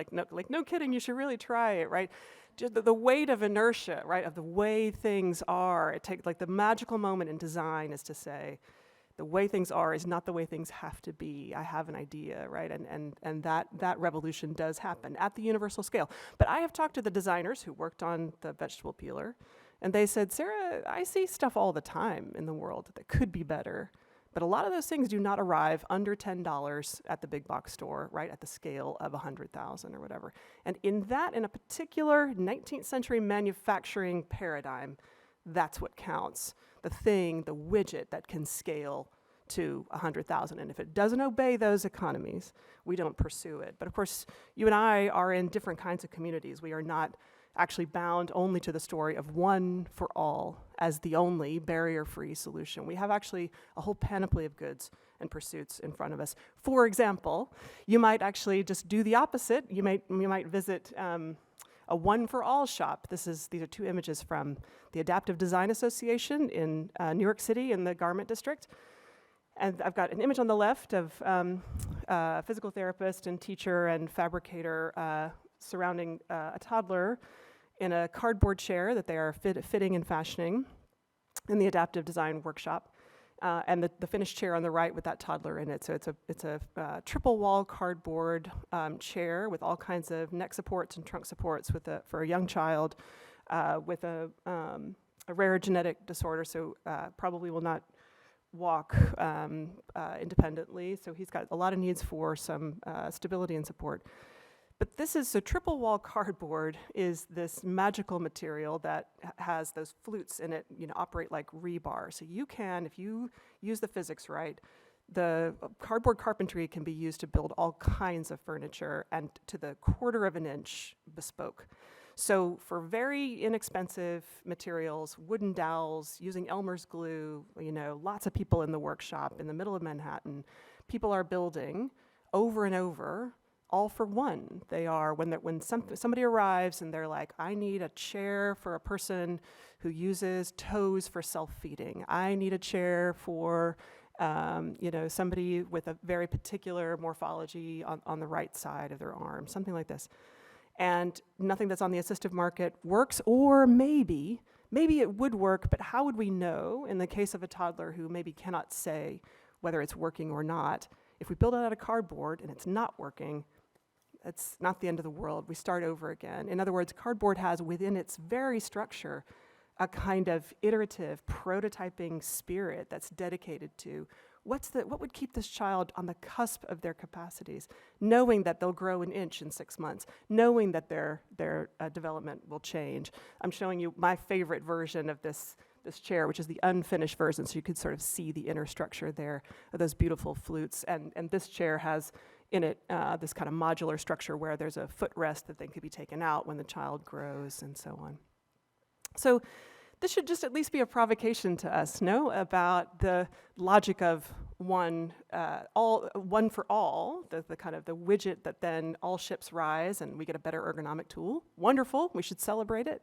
no kidding, you should really try it, right? Just the weight of inertia, right, of the way things are. It takes, the magical moment in design is to say, the way things are is not the way things have to be. I have an idea, right? And that revolution does happen at the universal scale. But I have talked to the designers who worked on the vegetable peeler, and they said, Sarah, I see stuff all the time in the world that could be better. But a lot of those things do not arrive under $10 at the big box store, right, at the scale of 100,000 or whatever. And in a particular 19th century manufacturing paradigm, that's what counts. The thing, the widget that can scale to 100,000. And if it doesn't obey those economies, we don't pursue it. But of course, you and I are in different kinds of communities. We are not actually bound only to the story of one for all as the only barrier-free solution. We have actually a whole panoply of goods and pursuits in front of us. For example, you might actually just do the opposite. You might visit a one-for-all shop. These are two images from the Adaptive Design Association in New York City in the Garment District. And I've got an image on the left of a physical therapist and teacher and fabricator surrounding a toddler in a cardboard chair that they are fitting and fashioning in the adaptive design workshop, and the finished chair on the right with that toddler in it. So it's a triple wall cardboard chair with all kinds of neck supports and trunk supports for a young child with a rare genetic disorder, so probably will not walk independently. So he's got a lot of needs for some stability and support. But this is, so triple wall cardboard is this magical material that has those flutes in it, operate like rebar. So you can, if you use the physics right, the cardboard carpentry can be used to build all kinds of furniture, and to the 1/4 of an inch bespoke. So for very inexpensive materials, wooden dowels, using Elmer's glue, lots of people in the workshop in the middle of Manhattan, people are building over and over, all for one. They are, when somebody arrives and they're like, I need a chair for a person who uses toes for self-feeding. I need a chair for somebody with a very particular morphology on the right side of their arm, something like this. And nothing that's on the assistive market works, or maybe it would work, but how would we know in the case of a toddler who maybe cannot say whether it's working or not? If we build it out of cardboard and it's not working, it's not the end of the world. We start over again. In other words, cardboard has within its very structure a kind of iterative prototyping spirit that's dedicated to what would keep this child on the cusp of their capacities, knowing that they'll grow an inch in 6 months, knowing that their development will change. I'm showing you my favorite version of this chair, which is the unfinished version, so you could sort of see the inner structure there of those beautiful flutes. And this chair has in it this kind of modular structure where there's a footrest that then could be taken out when the child grows, and so on. So this should just at least be a provocation to us, no, about the logic of one for all, the kind of the widget that then all ships rise and we get a better ergonomic tool. Wonderful, we should celebrate it.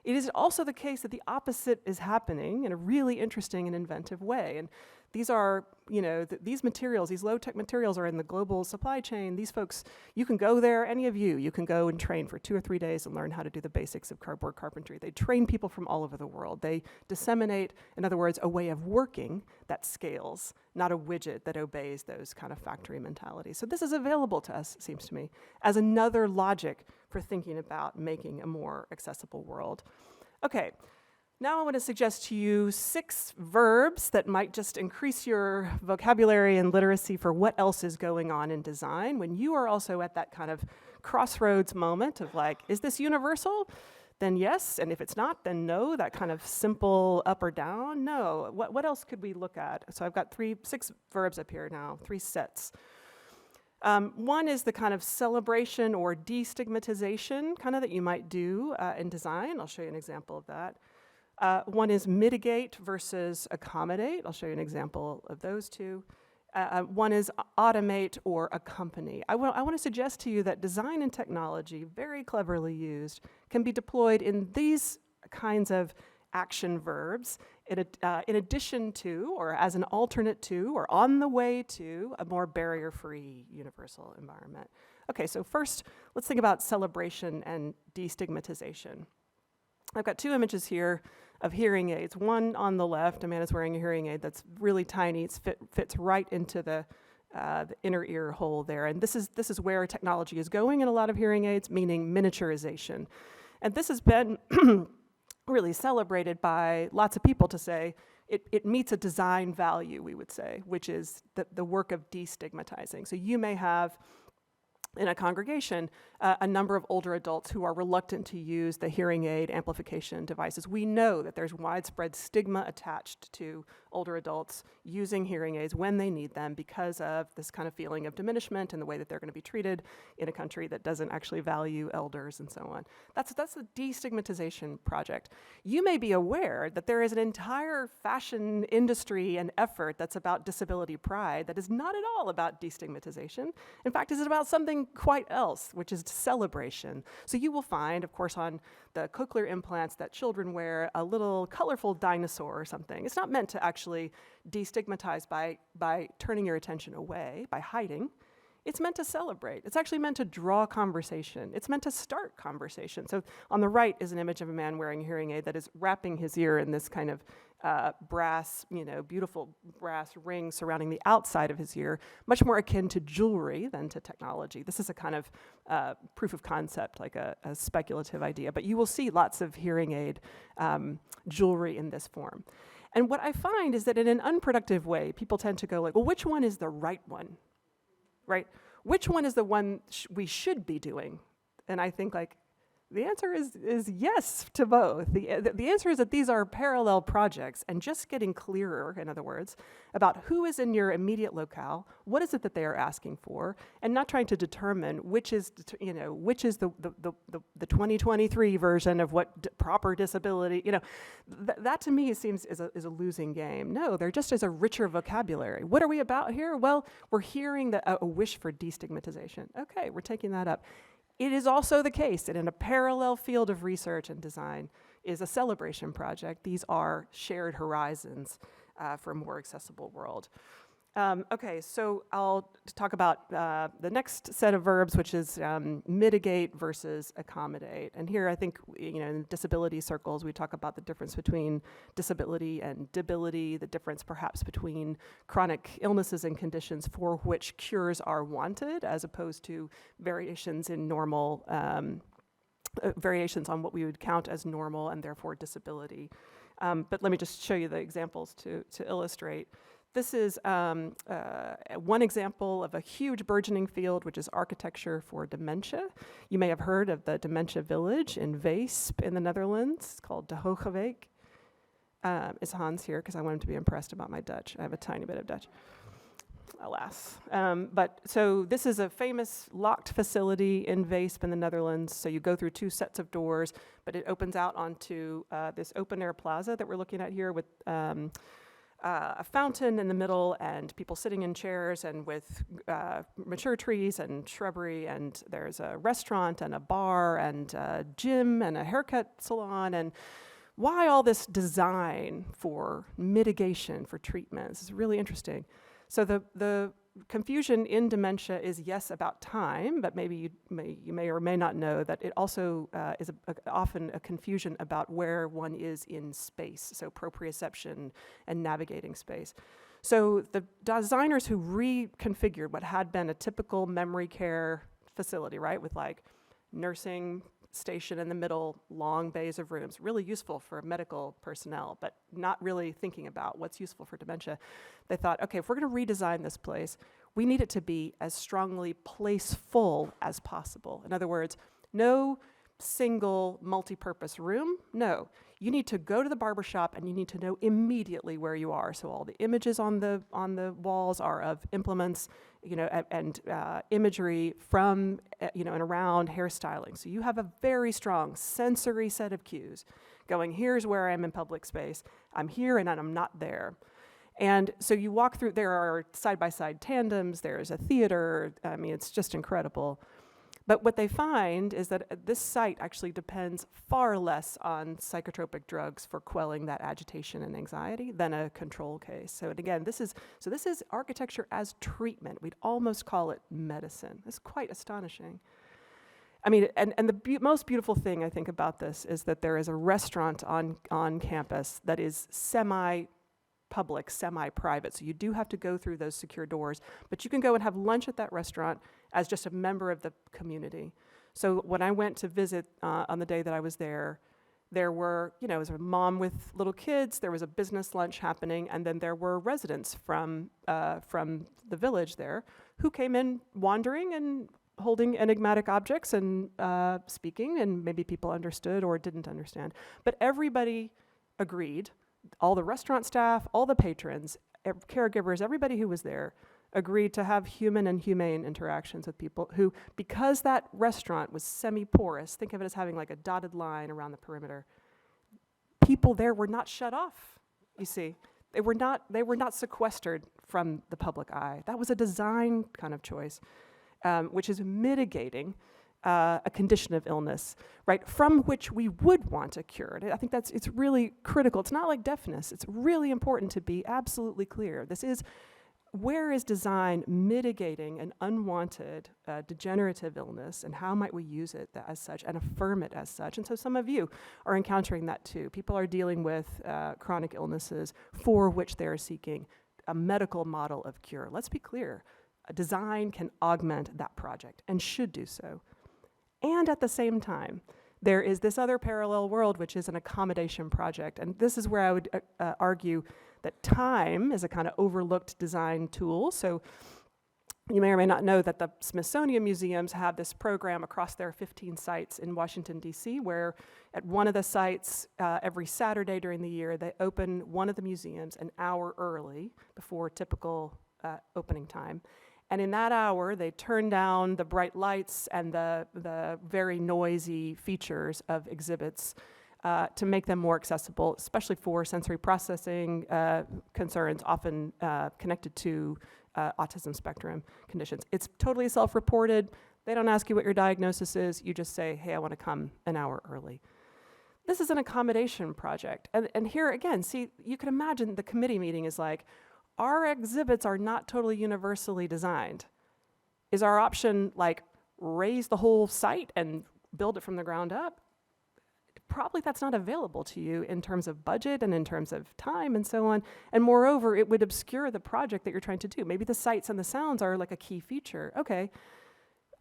It is also the case that the opposite is happening in a really interesting and inventive way. And these are, these materials, these low-tech materials are in the global supply chain. These folks, you can go there, any of you can go and train for 2 or 3 days and learn how to do the basics of cardboard carpentry. They train people from all over the world. They disseminate, in other words, a way of working that scales, not a widget that obeys those kind of factory mentalities. So this is available to us, it seems to me, as another logic for thinking about making a more accessible world. Okay. Now I want to suggest to you 6 verbs that might just increase your vocabulary and literacy for what else is going on in design when you are also at that kind of crossroads moment of like, is this universal? Then yes, and if it's not, then no, that kind of simple up or down. No, what else could we look at? So I've got 6 verbs up here now, 3 sets. One is the kind of celebration or destigmatization kind of that you might do in design. I'll show you an example of that. One is mitigate versus accommodate. I'll show you an example of those two. One is automate or accompany. I want to suggest to you that design and technology, very cleverly used, can be deployed in these kinds of action verbs in addition to, or as an alternate to, or on the way to a more barrier-free universal environment. Okay, so first, let's think about celebration and destigmatization. I've got 2 images here of hearing aids. One on the left, a man is wearing a hearing aid that's really tiny. It fits right into the inner ear hole there. And this is where technology is going in a lot of hearing aids, meaning miniaturization. And this has been really celebrated by lots of people to say it meets a design value, we would say, which is the work of destigmatizing. So you may have in a congregation, a number of older adults who are reluctant to use the hearing aid amplification devices. We know that there's widespread stigma attached to older adults using hearing aids when they need them because of this kind of feeling of diminishment and the way that they're going to be treated in a country that doesn't actually value elders and so on. That's a destigmatization project. You may be aware that there is an entire fashion industry and effort that's about disability pride that is not at all about destigmatization. In fact, is about something quite else, which is celebration. So you will find, of course, on the cochlear implants that children wear, a little colorful dinosaur or something. It's not meant to actually destigmatize by turning your attention away, by hiding. It's meant to celebrate. It's actually meant to draw conversation. It's meant to start conversation. So on the right is an image of a man wearing a hearing aid that is wrapping his ear in this kind of brass, beautiful brass ring surrounding the outside of his ear, much more akin to jewelry than to technology. This is a kind of proof of concept, like a speculative idea. But you will see lots of hearing aid jewelry in this form. And what I find is that in an unproductive way, people tend to go like, well, which one is the right one? Right? which one is the one we should be doing? And I think like the answer is yes to both. The answer is that these are parallel projects, and just getting clearer, in other words, about who is in your immediate locale, what is it that they are asking for, and not trying to determine which is the 2023 version of what proper disability, that to me seems is a losing game. No, there just is a richer vocabulary. What are we about here? Well, we're hearing a wish for destigmatization. Okay, we're taking that up. It is also the case that in a parallel field of research and design is a celebration project. These are shared horizons for a more accessible world. Okay, so I'll talk about the next set of verbs, which is mitigate versus accommodate. And here I think, in disability circles, we talk about the difference between disability and debility, the difference perhaps between chronic illnesses and conditions for which cures are wanted, as opposed to variations in normal, variations on what we would count as normal and therefore disability. But let me just show you the examples to illustrate. This is one example of a huge burgeoning field, which is architecture for dementia. You may have heard of the dementia village in Weesp in the Netherlands. It's called De Hogeweg. Is Hans here? Because I want him to be impressed about my Dutch. I have a tiny bit of Dutch, alas. But so this is a famous locked facility in Weesp in the Netherlands. So you go through two sets of doors, but it opens out onto this open air plaza that we're looking at here with a fountain in the middle and people sitting in chairs, and with mature trees and shrubbery, and there's a restaurant and a bar and a gym and a haircut salon. And why all this design for mitigation, for treatment? This is really interesting. So the confusion in dementia is, yes, about time, but maybe you may or may not know that it also is often a confusion about where one is in space, so proprioception and navigating space. So the designers who reconfigured what had been a typical memory care facility, right, with like nursing station in the middle, long bays of rooms, really useful for medical personnel, but not really thinking about what's useful for dementia. They thought, okay, if we're going to redesign this place, we need it to be as strongly placeful as possible. In other words, no single multi-purpose room. No, you need to go to the barbershop and you need to know immediately where you are. So all the images on the walls are of implements, and imagery from, and around hairstyling. So you have a very strong sensory set of cues going, here's where I am in public space. I'm here and I'm not there. And so you walk through, there are side-by-side tandems, there's a theater. I mean, it's just incredible. But what they find is that this site actually depends far less on psychotropic drugs for quelling that agitation and anxiety than a control case. So again, this is architecture as treatment. We'd almost call it medicine. It's quite astonishing. I mean, and the most beautiful thing I think about this is that there is a restaurant on campus that is semi-public, semi-private. So you do have to go through those secure doors, but you can go and have lunch at that restaurant as just a member of the community. So when I went to visit on the day that I was there were, it was a mom with little kids, there was a business lunch happening, and then there were residents from the village there who came in wandering and holding enigmatic objects and speaking, and maybe people understood or didn't understand. But everybody agreed, all the restaurant staff, all the patrons, caregivers, everybody who was there agreed to have human and humane interactions with people who, because that restaurant was semi-porous, think of it as having like a dotted line around the perimeter, people there were not shut off, you see. They were not sequestered from the public eye. That was a design kind of choice, which is mitigating a condition of illness, right, from which we would want a cure. I think it's really critical. It's not like deafness. It's really important to be absolutely clear. Where is design mitigating an unwanted degenerative illness, and how might we use it as such and affirm it as such? And so some of you are encountering that too. People are dealing with chronic illnesses for which they are seeking a medical model of cure. Let's be clear. Design can augment that project and should do so. And at the same time, there is this other parallel world, which is an accommodation project. And this is where I would argue that time is a kind of overlooked design tool. So You may or may not know that the Smithsonian museums have this program across their 15 sites in Washington, D.C., where at one of the sites, every Saturday during the year, they open one of the museums an hour early before typical opening time. And in that hour, they turn down the bright lights and the very noisy features of exhibits to make them more accessible, especially for sensory processing concerns, often connected to autism spectrum conditions. It's totally self-reported. They don't ask you what your diagnosis is. You just say, hey, I want to come an hour early. This is an accommodation project. And here again, see, you can imagine the committee meeting is like, our exhibits are not totally universally designed. Is our option like raise the whole site and build it from the ground up? Probably that's not available to you in terms of budget and in terms of time and so on. And moreover, it would obscure the project that you're trying to do. Maybe the sights and the sounds are like a key feature. Okay,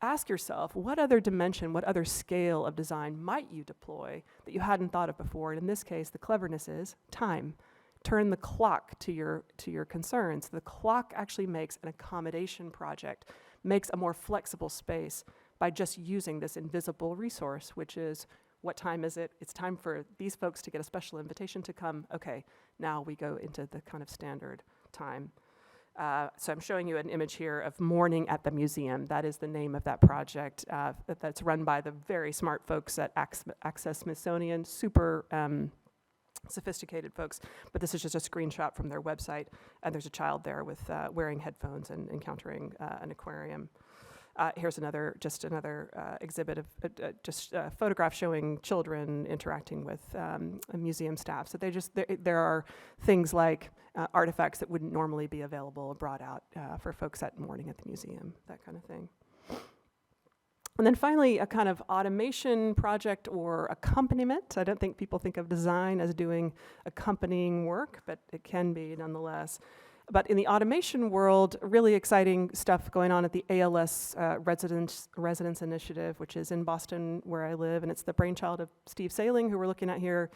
ask yourself, what other dimension, what other scale of design might you deploy that you hadn't thought of before? And in this case, the cleverness is time. Turn the clock to your concerns. The clock actually makes an accommodation project, makes a more flexible space by just using this invisible resource, which is, what time is it? It's time for these folks to get a special invitation to come. Okay, now we go into the kind of standard time. So I'm showing you an image here of Morning at the Museum. That is the name of that project that's run by the very smart folks at Access Smithsonian, super sophisticated folks. But this is just a screenshot from their website, and there's a child there with wearing headphones and encountering an aquarium. Here's another exhibit of just photographs showing children interacting with museum staff. So there are things like artifacts that wouldn't normally be available brought out for folks at Morning at the Museum, that kind of thing. And then finally, a kind of automation project or accompaniment. I don't think people think of design as doing accompanying work, but it can be nonetheless. But in the automation world, really exciting stuff going on at the ALS Residence Initiative, which is in Boston, where I live, and it's the brainchild of Steve Sailing, who we're looking at here.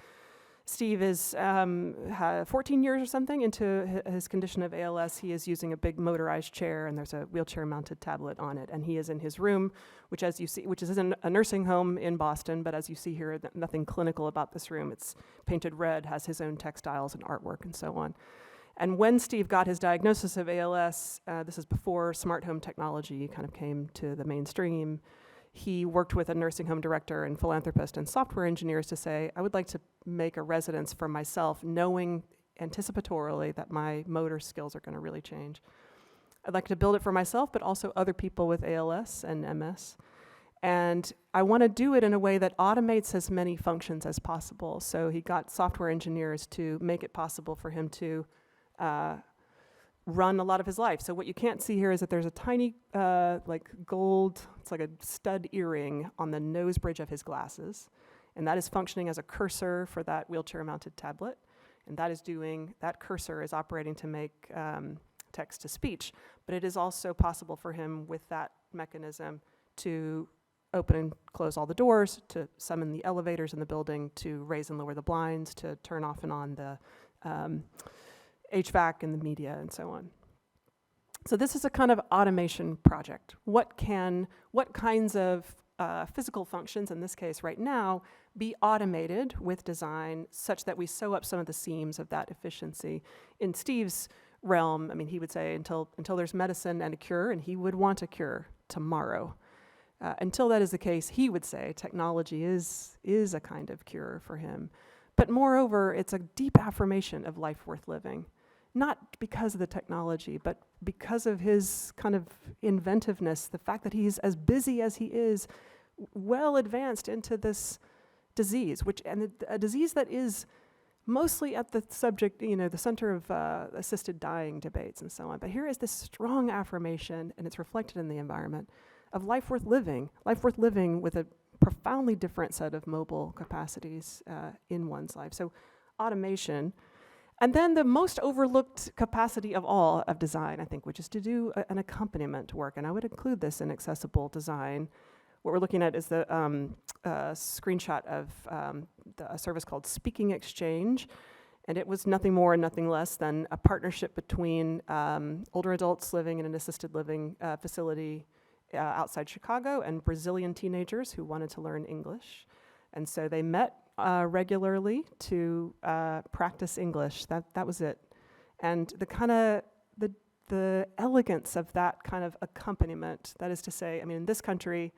Steve is 14 years or something into his condition of ALS. He is using a big motorized chair, and there's a wheelchair-mounted tablet on it. And he is in his room, which, as you see, which is in a nursing home in Boston. But as you see here, nothing clinical about this room. It's painted red, has his own textiles and artwork, and so on. And when Steve got his diagnosis of ALS, this is before smart home technology kind of came to the mainstream. He worked with a nursing home director and philanthropist and software engineers to say, I would like to make a residence for myself, knowing anticipatorily that my motor skills are going to really change. I'd like to build it for myself, but also other people with ALS and MS. And I want to do it in a way that automates as many functions as possible. So he got software engineers to make it possible for him to run a lot of his life. So what you can't see here is that there's a tiny like gold, it's like a stud earring on the nose bridge of his glasses. And that is functioning as a cursor for that wheelchair-mounted tablet. And that cursor is operating to make text to speech. But it is also possible for him with that mechanism to open and close all the doors, to summon the elevators in the building, to raise and lower the blinds, to turn off and on the HVAC and the media and so on. So this is a kind of automation project. What kinds of physical functions, in this case right now, be automated with design such that we sew up some of the seams of that efficiency? In Steve's realm, I mean, he would say until there's medicine and a cure, and he would want a cure tomorrow. Until that is the case, he would say technology is a kind of cure for him. But moreover, it's a deep affirmation of life worth living. Not because of the technology, but because of his kind of inventiveness, the fact that he's as busy as he is, well advanced into this disease, a disease that is mostly at the subject, the center of assisted dying debates and so on. But here is this strong affirmation, and it's reflected in the environment, of life worth living with a profoundly different set of mobile capacities in one's life. So automation. And then the most overlooked capacity of all of design, I think, which is to do an accompaniment work. And I would include this in accessible design. What we're looking at is the screenshot of a service called Speaking Exchange. And it was nothing more and nothing less than a partnership between older adults living in an assisted living facility outside Chicago and Brazilian teenagers who wanted to learn English. And so they met regularly to practice English. That was it. And the kind of the elegance of that kind of accompaniment, that is to say, I mean, in this country,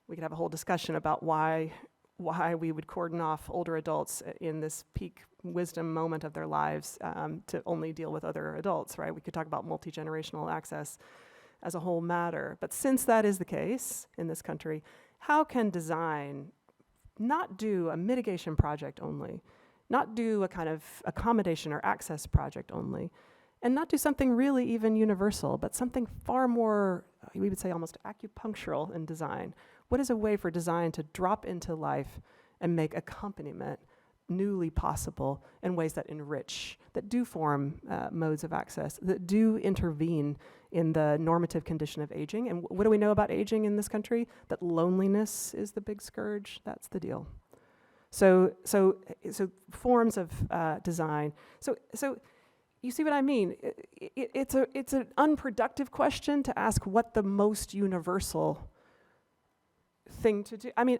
we could have a whole discussion about why we would cordon off older adults in this peak wisdom moment of their lives to only deal with other adults, right? We could talk about multi-generational access as a whole matter. But since that is the case in this country, how can design not do a mitigation project only, not do a kind of accommodation or access project only, and not do something really even universal, but something far more, we would say almost acupunctural in design? What is a way for design to drop into life and make accompaniment newly possible in ways that enrich, that do form modes of access, that do intervene in the normative condition of aging? And what do we know about aging in this country? That loneliness is the big scourge. That's the deal. So forms of design. So you see what I mean? It's an unproductive question to ask what the most universal thing to do. I mean,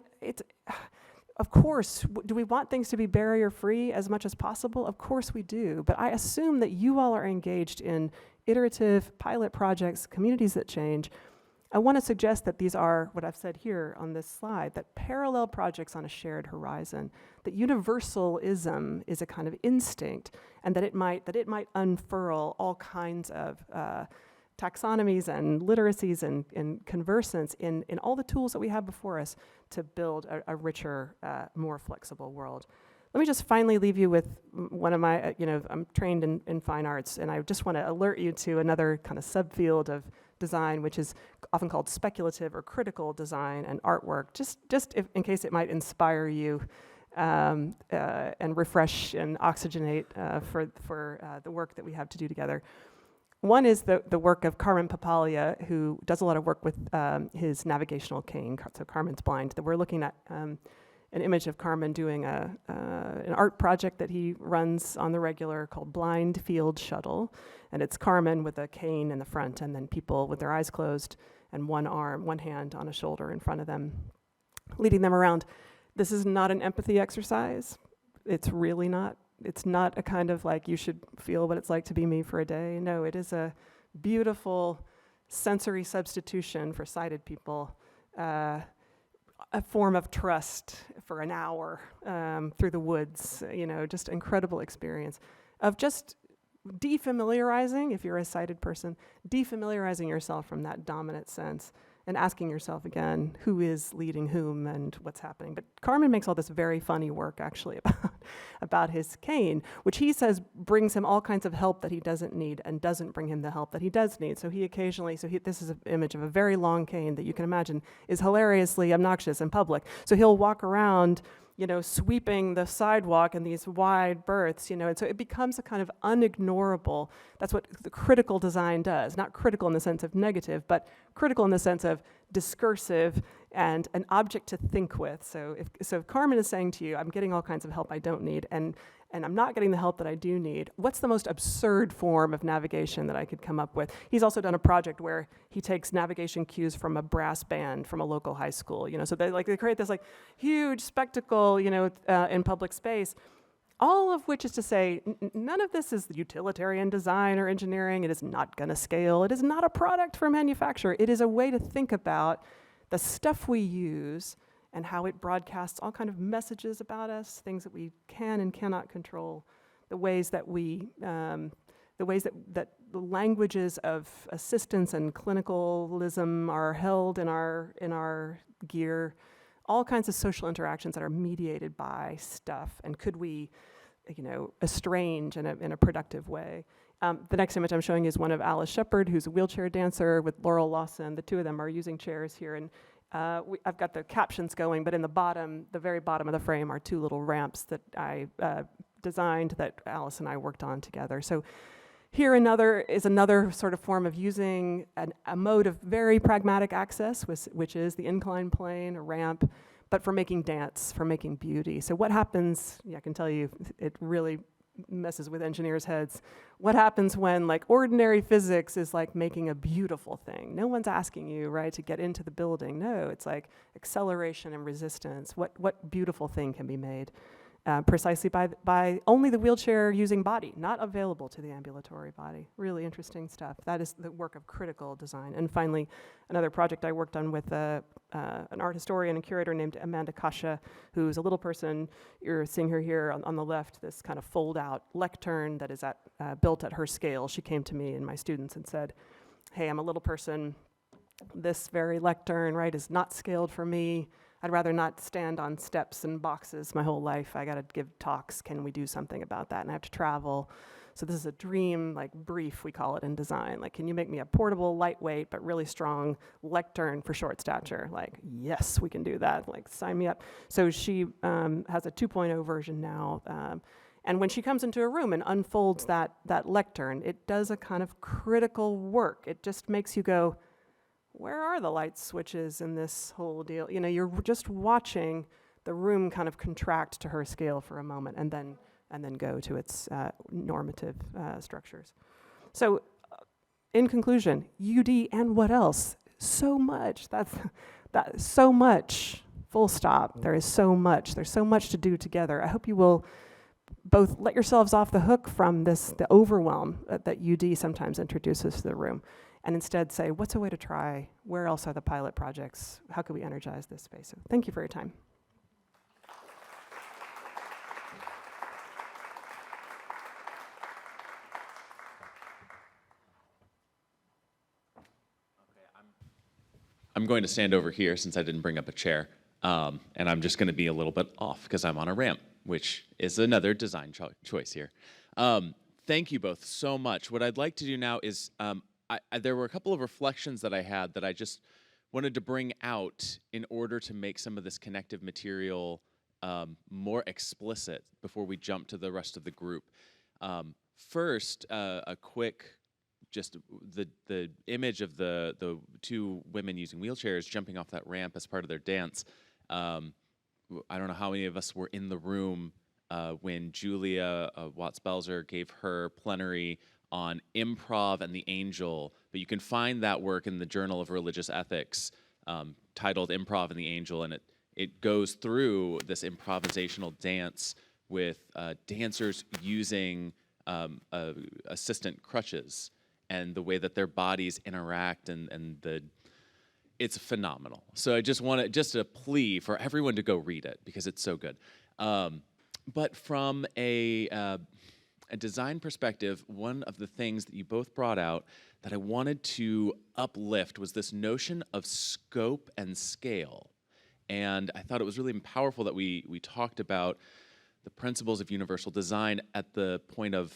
of course, do we want things to be barrier-free as much as possible? Of course we do, but I assume that you all are engaged in iterative pilot projects, communities that change. I want to suggest that these are, what I've said here on this slide, that parallel projects on a shared horizon, that universalism is a kind of instinct, and that it might unfurl all kinds of taxonomies and literacies and conversance in all the tools that we have before us to build a richer, more flexible world. Let me just finally leave you with one of my, I'm trained in fine arts, and I just want to alert you to another kind of subfield of design, which is often called speculative or critical design and artwork, just in case it might inspire you and refresh and oxygenate for the work that we have to do together. One is the work of Carmen Papalia, who does a lot of work with his navigational cane. So Carmen's blind. That we're looking at an image of Carmen doing an art project that he runs on the regular called Blind Field Shuttle. And it's Carmen with a cane in the front, and then people with their eyes closed and one hand on a shoulder in front of them, leading them around. This is not an empathy exercise. It's really not. It's not a kind of like, you should feel what it's like to be me for a day. No, it is a beautiful sensory substitution for sighted people, a form of trust for an hour through the woods, just incredible experience of just defamiliarizing, if you're a sighted person, defamiliarizing yourself from that dominant sense and asking yourself again, who is leading whom and what's happening. But Carmen makes all this very funny work actually about his cane, which he says brings him all kinds of help that he doesn't need and doesn't bring him the help that he does need. So this is an image of a very long cane that you can imagine is hilariously obnoxious in public. So he'll walk around, sweeping the sidewalk in these wide berths, and so it becomes a kind of unignorable. That's what the critical design does. Not critical in the sense of negative, but critical in the sense of discursive and an object to think with. So if Carmen is saying to you, I'm getting all kinds of help I don't need, and I'm not getting the help that I do need, what's the most absurd form of navigation that I could come up with? He's also done a project where he takes navigation cues from a brass band from a local high school, so they create this huge spectacle, in public space. All of which is to say, none of this is utilitarian design or engineering. It is not going to scale. It is not a product for manufacture. It is a way to think about the stuff we use and how it broadcasts all kind of messages about us, things that we can and cannot control, the ways that that the languages of assistance and clinicalism are held in our gear, all kinds of social interactions that are mediated by stuff, and could we, estrange in a productive way. The next image I'm showing is one of Alice Shepard, who's a wheelchair dancer, with Laurel Lawson. The two of them are using chairs here, and I've got the captions going, but in the very bottom of the frame are two little ramps that I designed that Alice and I worked on together. So here is another sort of form of using a mode of very pragmatic access, which is the inclined plane, a ramp, but for making dance, for making beauty. So what happens, I can tell you, it really messes with engineers' heads. What happens when like ordinary physics is like making a beautiful thing? No one's asking you, right, to get into the building. No, it's like acceleration and resistance. What beautiful thing can be made precisely by only the wheelchair using body, not available to the ambulatory body. Really interesting stuff. That is the work of critical design. And finally, another project I worked on with an art historian and curator named Amanda Kasha, who's a little person. You're seeing her here on the left, this kind of fold-out lectern that is built at her scale. She came to me and my students and said, hey, I'm a little person. This very lectern, right, is not scaled for me. I'd rather not stand on steps and boxes my whole life. I got to give talks. Can we do something about that? And I have to travel. So this is a dream, like brief, we call it in design. Like, can you make me a portable, lightweight, but really strong lectern for short stature? Like, yes, we can do that. Like, sign me up. So she has a 2.0 version now. And when she comes into a room and unfolds that lectern, it does a kind of critical work. It just makes you go, where are the light switches in this whole deal? You know, you're just watching the room kind of contract to her scale for a moment and then go to its normative structures. So in conclusion, UD and what else? So much. That's so much. Full stop. There is so much. There's so much to do together. I hope you will both let yourselves off the hook from the overwhelm that UD sometimes introduces to the room, and instead say, what's a way to try? Where else are the pilot projects? How could we energize this space? So thank you for your time. I'm going to stand over here since I didn't bring up a chair, and I'm just going to be a little bit off because I'm on a ramp, which is another design choice here. Thank you both so much. What I'd like to do now is, there were a couple of reflections that I had that I just wanted to bring out in order to make some of this connective material more explicit before we jump to the rest of the group. First, a quick, just the image of the two women using wheelchairs jumping off that ramp as part of their dance. I don't know how many of us were in the room when Julia Watts-Belzer gave her plenary on improv and the angel, but you can find that work in the Journal of Religious Ethics titled Improv and the Angel, and it goes through this improvisational dance with dancers using assistant crutches and the way that their bodies interact, and it's phenomenal. So I just want just a plea for everyone to go read it because it's so good. But from a design perspective, one of the things that you both brought out that I wanted to uplift was this notion of scope and scale. And I thought it was really powerful that we talked about the principles of universal design at the point of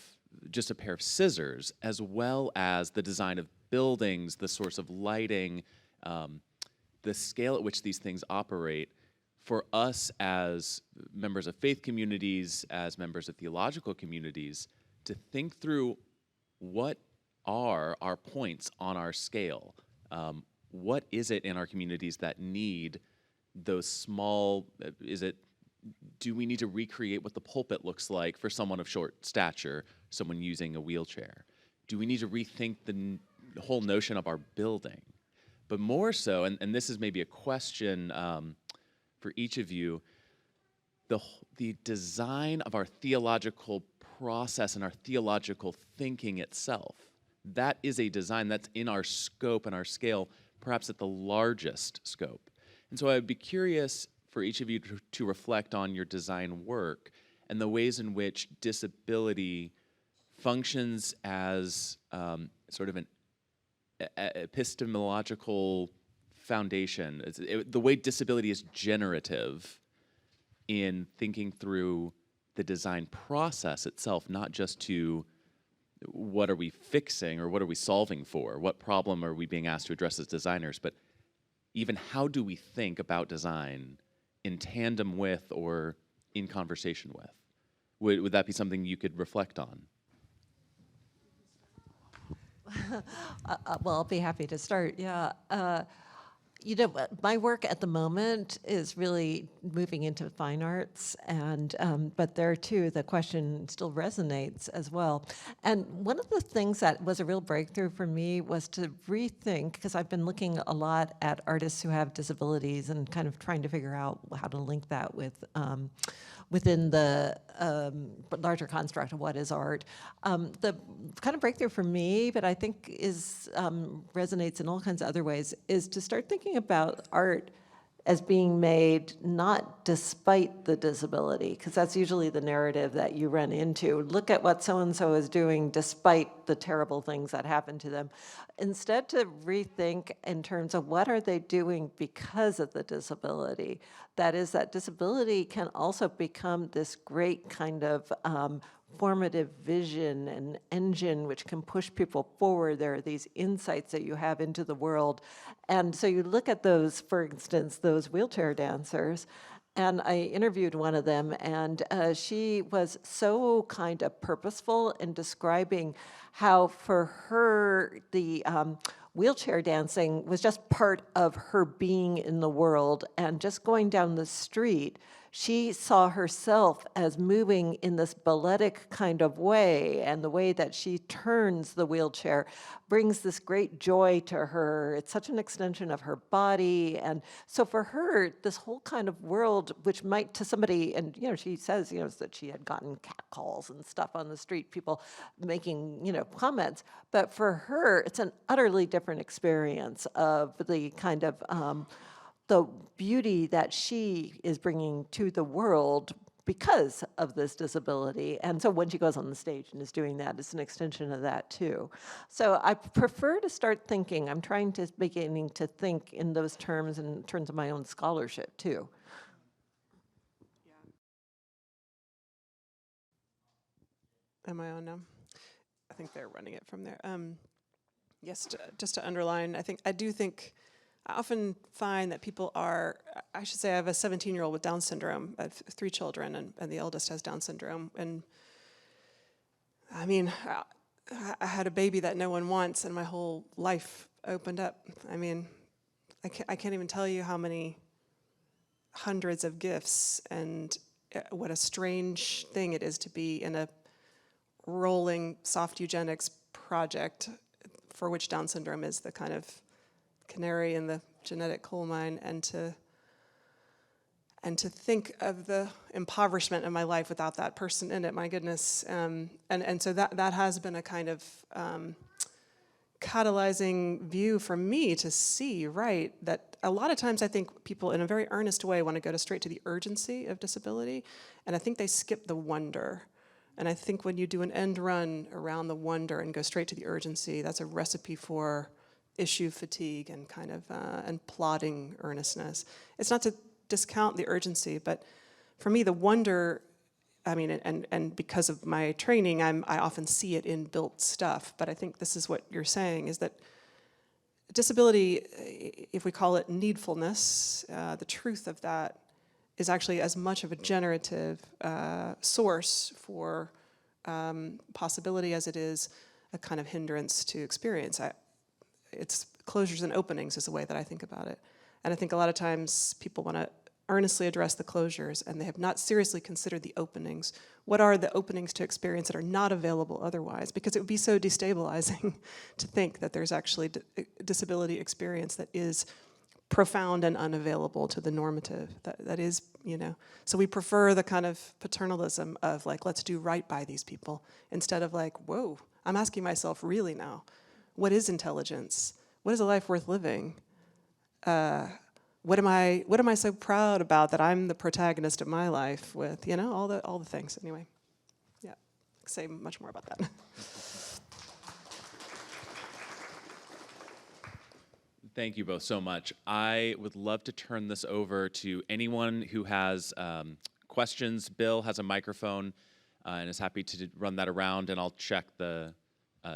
just a pair of scissors, as well as the design of buildings, the source of lighting, the scale at which these things operate. For us as members of faith communities, as members of theological communities, to think through what are our points on our scale. What is it in our communities that need those small, do we need to recreate what the pulpit looks like for someone of short stature, someone using a wheelchair? Do we need to rethink the whole notion of our building? But more so, and this is maybe a question for each of you, the design of our theological process and our theological thinking itself, that is a design that's in our scope and our scale, perhaps at the largest scope. And so I'd be curious for each of you to reflect on your design work and the ways in which disability functions as sort of an epistemological foundation, the way disability is generative in thinking through the design process itself, not just to what are we fixing or what are we solving for, what problem are we being asked to address as designers, but even how do we think about design in tandem with or in conversation with? Would that be something you could reflect on? Well, I'll be happy to start. Yeah. You know, my work at the moment is really moving into fine arts, and but there too, the question still resonates as well. And one of the things that was a real breakthrough for me was to rethink, because I've been looking a lot at artists who have disabilities and kind of trying to figure out how to link that with within the larger construct of what is art. The kind of breakthrough for me, but I think is resonates in all kinds of other ways, is to start thinking about art as being made not despite the disability, because that's usually the narrative that you run into. Look at what so-and-so is doing despite the terrible things that happen to them. Instead, to rethink in terms of what are they doing because of the disability. That is, that disability can also become this great kind of formative vision and engine which can push people forward. There are these insights that you have into the world. And so you look at those, for instance, those wheelchair dancers, and I interviewed one of them, and she was so kind of purposeful in describing how for her the wheelchair dancing was just part of her being in the world, and just going down the street, she saw herself as moving in this balletic kind of way, and the way that she turns the wheelchair brings this great joy to her. It's such an extension of her body. And so for her, this whole kind of world, which might to somebody, and she says, that she had gotten catcalls and stuff on the street, people making, comments. But for her, it's an utterly different experience of the kind of the beauty that she is bringing to the world because of this disability. And so when she goes on the stage and is doing that, it's an extension of that too. So I prefer to start thinking, I'm trying to beginning to think in those terms in terms of my own scholarship too. Am I on now? I think they're running it from there. Yes, just to underline, I often find that people are, I should say I have a 17-year-old with Down syndrome. I have 3 children, and the eldest has Down syndrome. And I mean, I had a baby that no one wants, and my whole life opened up. I mean, I can't even tell you how many hundreds of gifts, and what a strange thing it is to be in a rolling soft eugenics project for which Down syndrome is the kind of canary in the genetic coal mine, and to think of the impoverishment of my life without that person in it, my goodness. And so that has been a kind of catalyzing view for me to see, right, that a lot of times I think people in a very earnest way want to go straight to the urgency of disability, and I think they skip the wonder. And I think when you do an end run around the wonder and go straight to the urgency, that's a recipe for issue fatigue and kind of and plodding earnestness. It's not to discount the urgency, but for me, the wonder, I mean, and because of my training, I often see it in built stuff. But I think this is what you're saying, is that disability, if we call it needfulness, the truth of that is actually as much of a generative source for possibility as it is a kind of hindrance to experience. It's closures and openings is the way that I think about it. And I think a lot of times people want to earnestly address the closures, and they have not seriously considered the openings. What are the openings to experience that are not available otherwise? Because it would be so destabilizing to think that there's actually disability experience that is profound and unavailable to the normative. That is, So we prefer the kind of paternalism of like, let's do right by these people, instead of like, whoa, I'm asking myself really now, what is intelligence? What is a life worth living? What am I so proud about that I'm the protagonist of my life with? All the things. Anyway, yeah, say much more about that. Thank you both so much. I would love to turn this over to anyone who has questions. Bill has a microphone and is happy to run that around, and I'll check the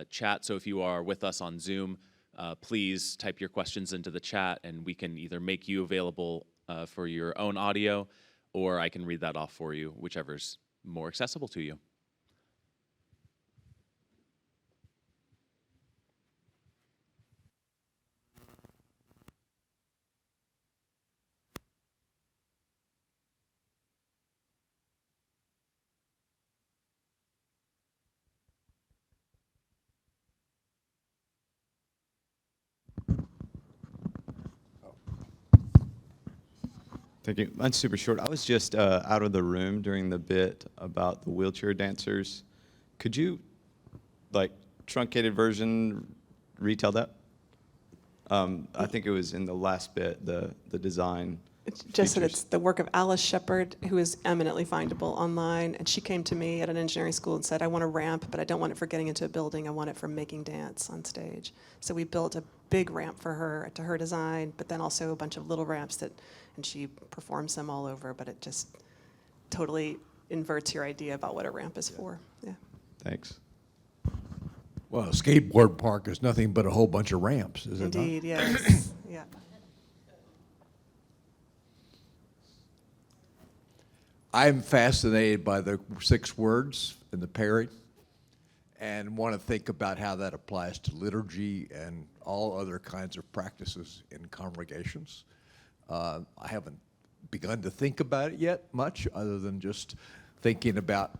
chat. So if you are with us on Zoom, please type your questions into the chat, and we can either make you available for your own audio, or I can read that off for you, whichever's more accessible to you. Thank you. Mine's super short. I was just out of the room during the bit about the wheelchair dancers. Could you, like, truncated version, retell that? I think it was in the last bit, the design. It's just that features. it's the work of Alice Shepard, who is eminently findable online. And she came to me at an engineering school and said, I want a ramp, but I don't want it for getting into a building. I want it for making dance on stage. So we built a big ramp for her, to her design, but then also a bunch of little ramps that, and she performs them all over, but it just totally inverts your idea about what a ramp is for. Yeah. Thanks. Well, a skateboard park is nothing but a whole bunch of ramps, is it not? Indeed, yes. Yeah. I'm fascinated by the 6 words in the pairing and want to think about how that applies to liturgy and all other kinds of practices in congregations. I haven't begun to think about it yet much, other than just thinking about,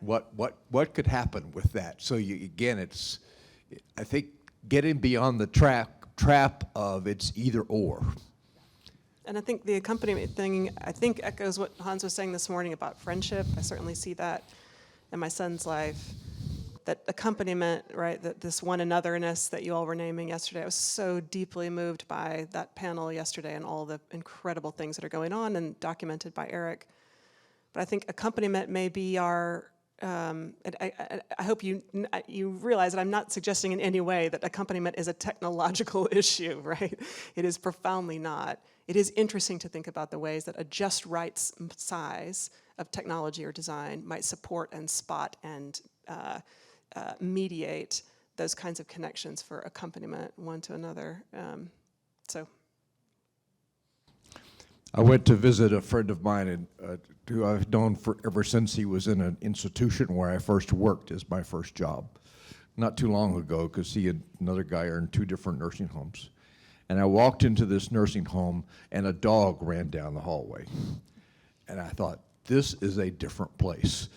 what could happen with that. So again, I think getting beyond the trap of it's either or. And I think the accompaniment thing, I think echoes what Hans was saying this morning about friendship. I certainly see that in my son's life. That accompaniment, right, that this one anotherness that you all were naming yesterday. I was so deeply moved by that panel yesterday and all the incredible things that are going on and documented by Eric. But I think accompaniment may be our, and I hope you realize that I'm not suggesting in any way that accompaniment is a technological issue, right? It is profoundly not. It is interesting to think about the ways that a just right size of technology or design might support and spot and mediate those kinds of connections for accompaniment one to another. So. I went to visit a friend of mine who I've known ever since he was in an institution where I first worked as my first job. Not too long ago, because he and another guy are in 2 different nursing homes. And I walked into this nursing home, and a dog ran down the hallway. And I thought, this is a different place.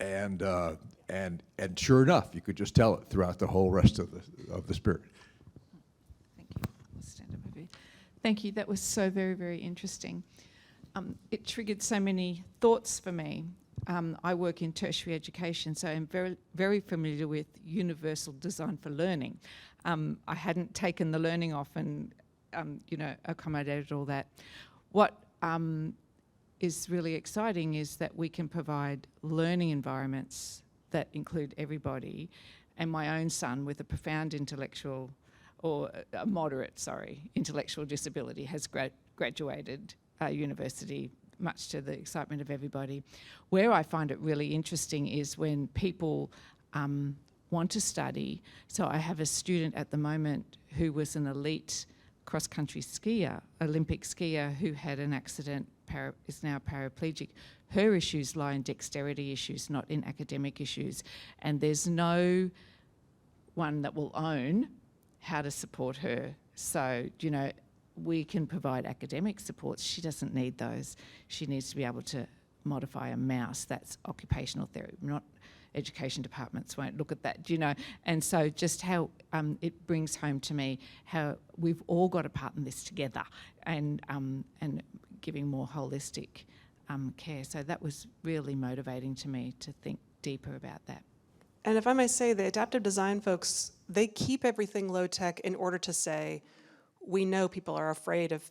And sure enough, you could just tell it throughout the whole rest of the spirit. Thank you. I'll stand up over here. Thank you. That was so very, very interesting. It triggered so many thoughts for me. I work in tertiary education, so I'm very, very familiar with universal design for learning. I hadn't taken the learning off and, accommodated all that. What is really exciting is that we can provide learning environments that include everybody. And my own son, with a profound intellectual, or a moderate, intellectual disability, has graduated university, much to the excitement of everybody. Where I find it really interesting is when people want to study. So I have a student at the moment who was an elite cross-country skier, Olympic skier, who had an accident, is now paraplegic. Her issues lie in dexterity issues, not in academic issues. And there's no one that will own how to support her. So, we can provide academic supports. She doesn't need those. She needs to be able to modify a mouse. That's occupational therapy, not education departments won't look at that, And so just how it brings home to me how we've all got a part in this together and giving more holistic care. So that was really motivating to me to think deeper about that. And if I may say, the adaptive design folks, they keep everything low tech in order to say, we know people are afraid of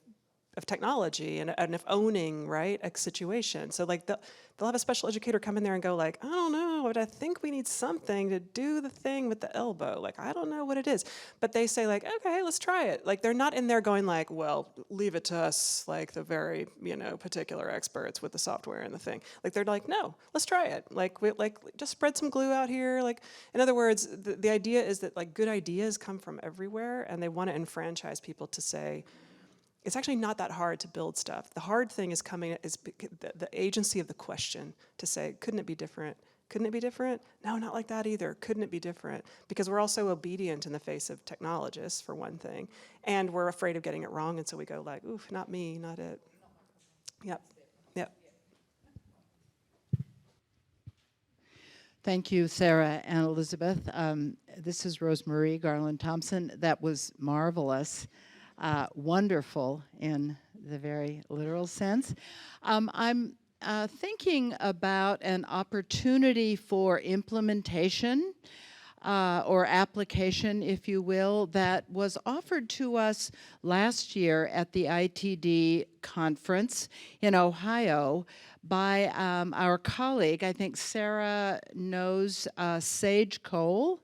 technology and of owning, right, a situation. So like they'll have a special educator come in there and go like, I don't know, but I think we need something to do the thing with the elbow. Like, I don't know what it is. But they say like, okay, let's try it. Like they're not in there going like, well, leave it to us, like the very, particular experts with the software and the thing. Like they're like, no, let's try it. Like, just spread some glue out here. Like, in other words, the idea is that like good ideas come from everywhere, and they want to enfranchise people to say, it's actually not that hard to build stuff. The hard thing is the agency of the question to say, couldn't it be different? Couldn't it be different? No, not like that either. Couldn't it be different? Because we're also obedient in the face of technologists, for one thing, and we're afraid of getting it wrong, and so we go like, oof, not me, not it. Yep. Thank you, Sarah and Elizabeth. This is Rosemarie Garland Thompson. That was marvelous. wonderful in the very literal sense. I'm thinking about an opportunity for implementation or application, if you will, that was offered to us last year at the ITD conference in Ohio by our colleague. I think Sarah knows Sage Cole,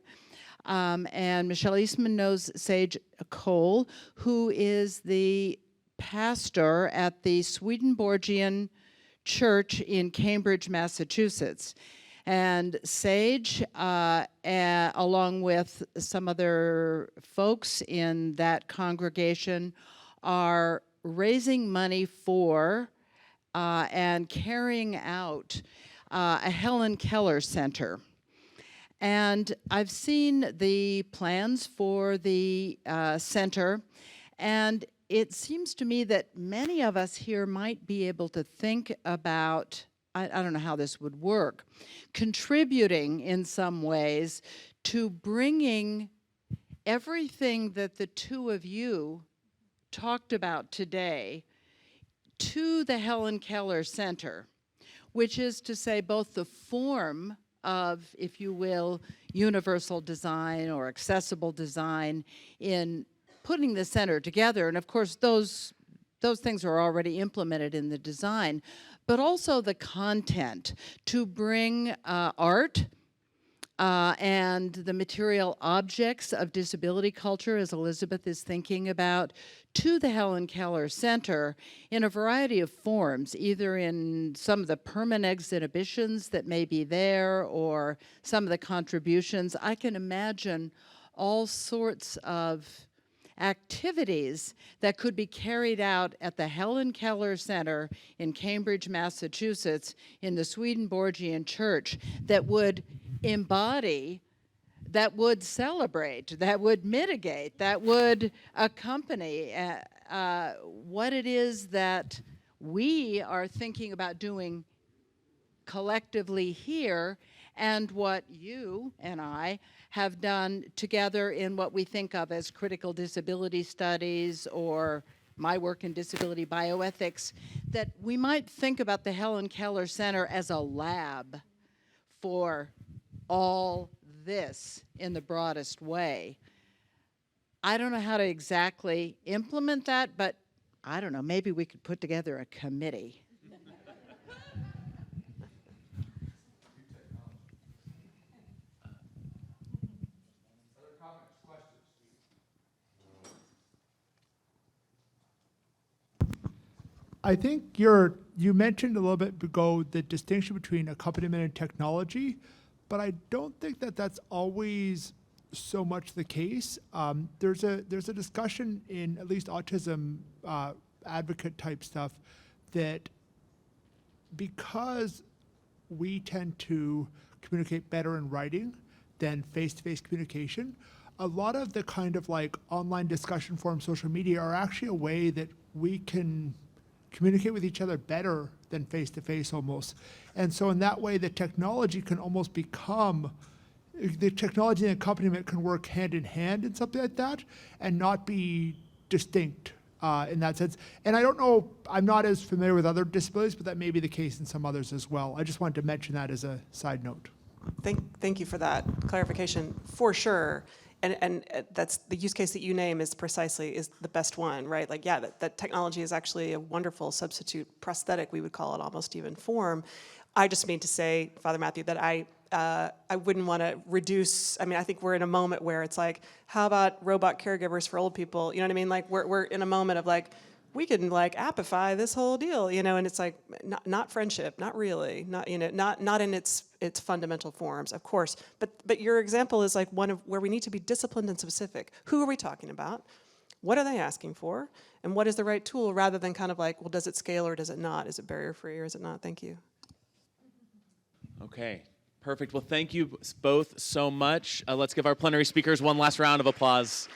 and Michelle Eastman knows Sage Cole, who is the pastor at the Swedenborgian Church in Cambridge, Massachusetts. And Sage, along with some other folks in that congregation, are raising money for and carrying out a Helen Keller Center. And I've seen the plans for the center, and it seems to me that many of us here might be able to think about, I don't know how this would work, contributing in some ways to bringing everything that the two of you talked about today to the Helen Keller Center, which is to say both the form of, if you will, universal design or accessible design in putting the center together. And of course, those things are already implemented in the design, but also the content to bring art and the material objects of disability culture, as Elizabeth is thinking about, to the Helen Keller Center in a variety of forms, either in some of the permanent exhibitions that may be there or some of the contributions. I can imagine all sorts of activities that could be carried out at the Helen Keller Center in Cambridge, Massachusetts, in the Swedenborgian Church that would embody, that would celebrate, that would mitigate, that would accompany what it is that we are thinking about doing collectively here, and what you and I have done together in what we think of as critical disability studies or my work in disability bioethics, that we might think about the Helen Keller Center as a lab for all this in the broadest way. I don't know how to exactly implement that, but I don't know, maybe we could put together a committee. I think you mentioned a little bit ago the distinction between accompaniment and technology, but I don't think that that's always so much the case. There's a discussion in at least autism advocate type stuff that because we tend to communicate better in writing than face-to-face communication, a lot of the kind of like online discussion forums, social media are actually a way that we can communicate with each other better than face-to-face almost. And so in that way, the technology can almost become, the technology and accompaniment can work hand in hand in something like that and not be distinct in that sense. And I don't know, I'm not as familiar with other disabilities, but that may be the case in some others as well. I just wanted to mention that as a side note. Thank you for that clarification, for sure. And that's the use case that you name is the best one, right? Like, yeah, that technology is actually a wonderful substitute prosthetic, we would call it almost even form. I just mean to say, Father Matthew, that I wouldn't want to reduce, I mean, I think we're in a moment where it's like, how about robot caregivers for old people? You know what I mean? Like, we're in a moment of like, we can like appify this whole deal, you know, and it's like, not friendship, not really, not, you know, not in its fundamental forms, of course. But your example is like one of where we need to be disciplined and specific. Who are we talking about? What are they asking for? And what is the right tool, rather than kind of like, well, does it scale or does it not? Is it barrier free or is it not? Thank you. Okay, perfect. Well, thank you both so much. Let's give our plenary speakers one last round of applause.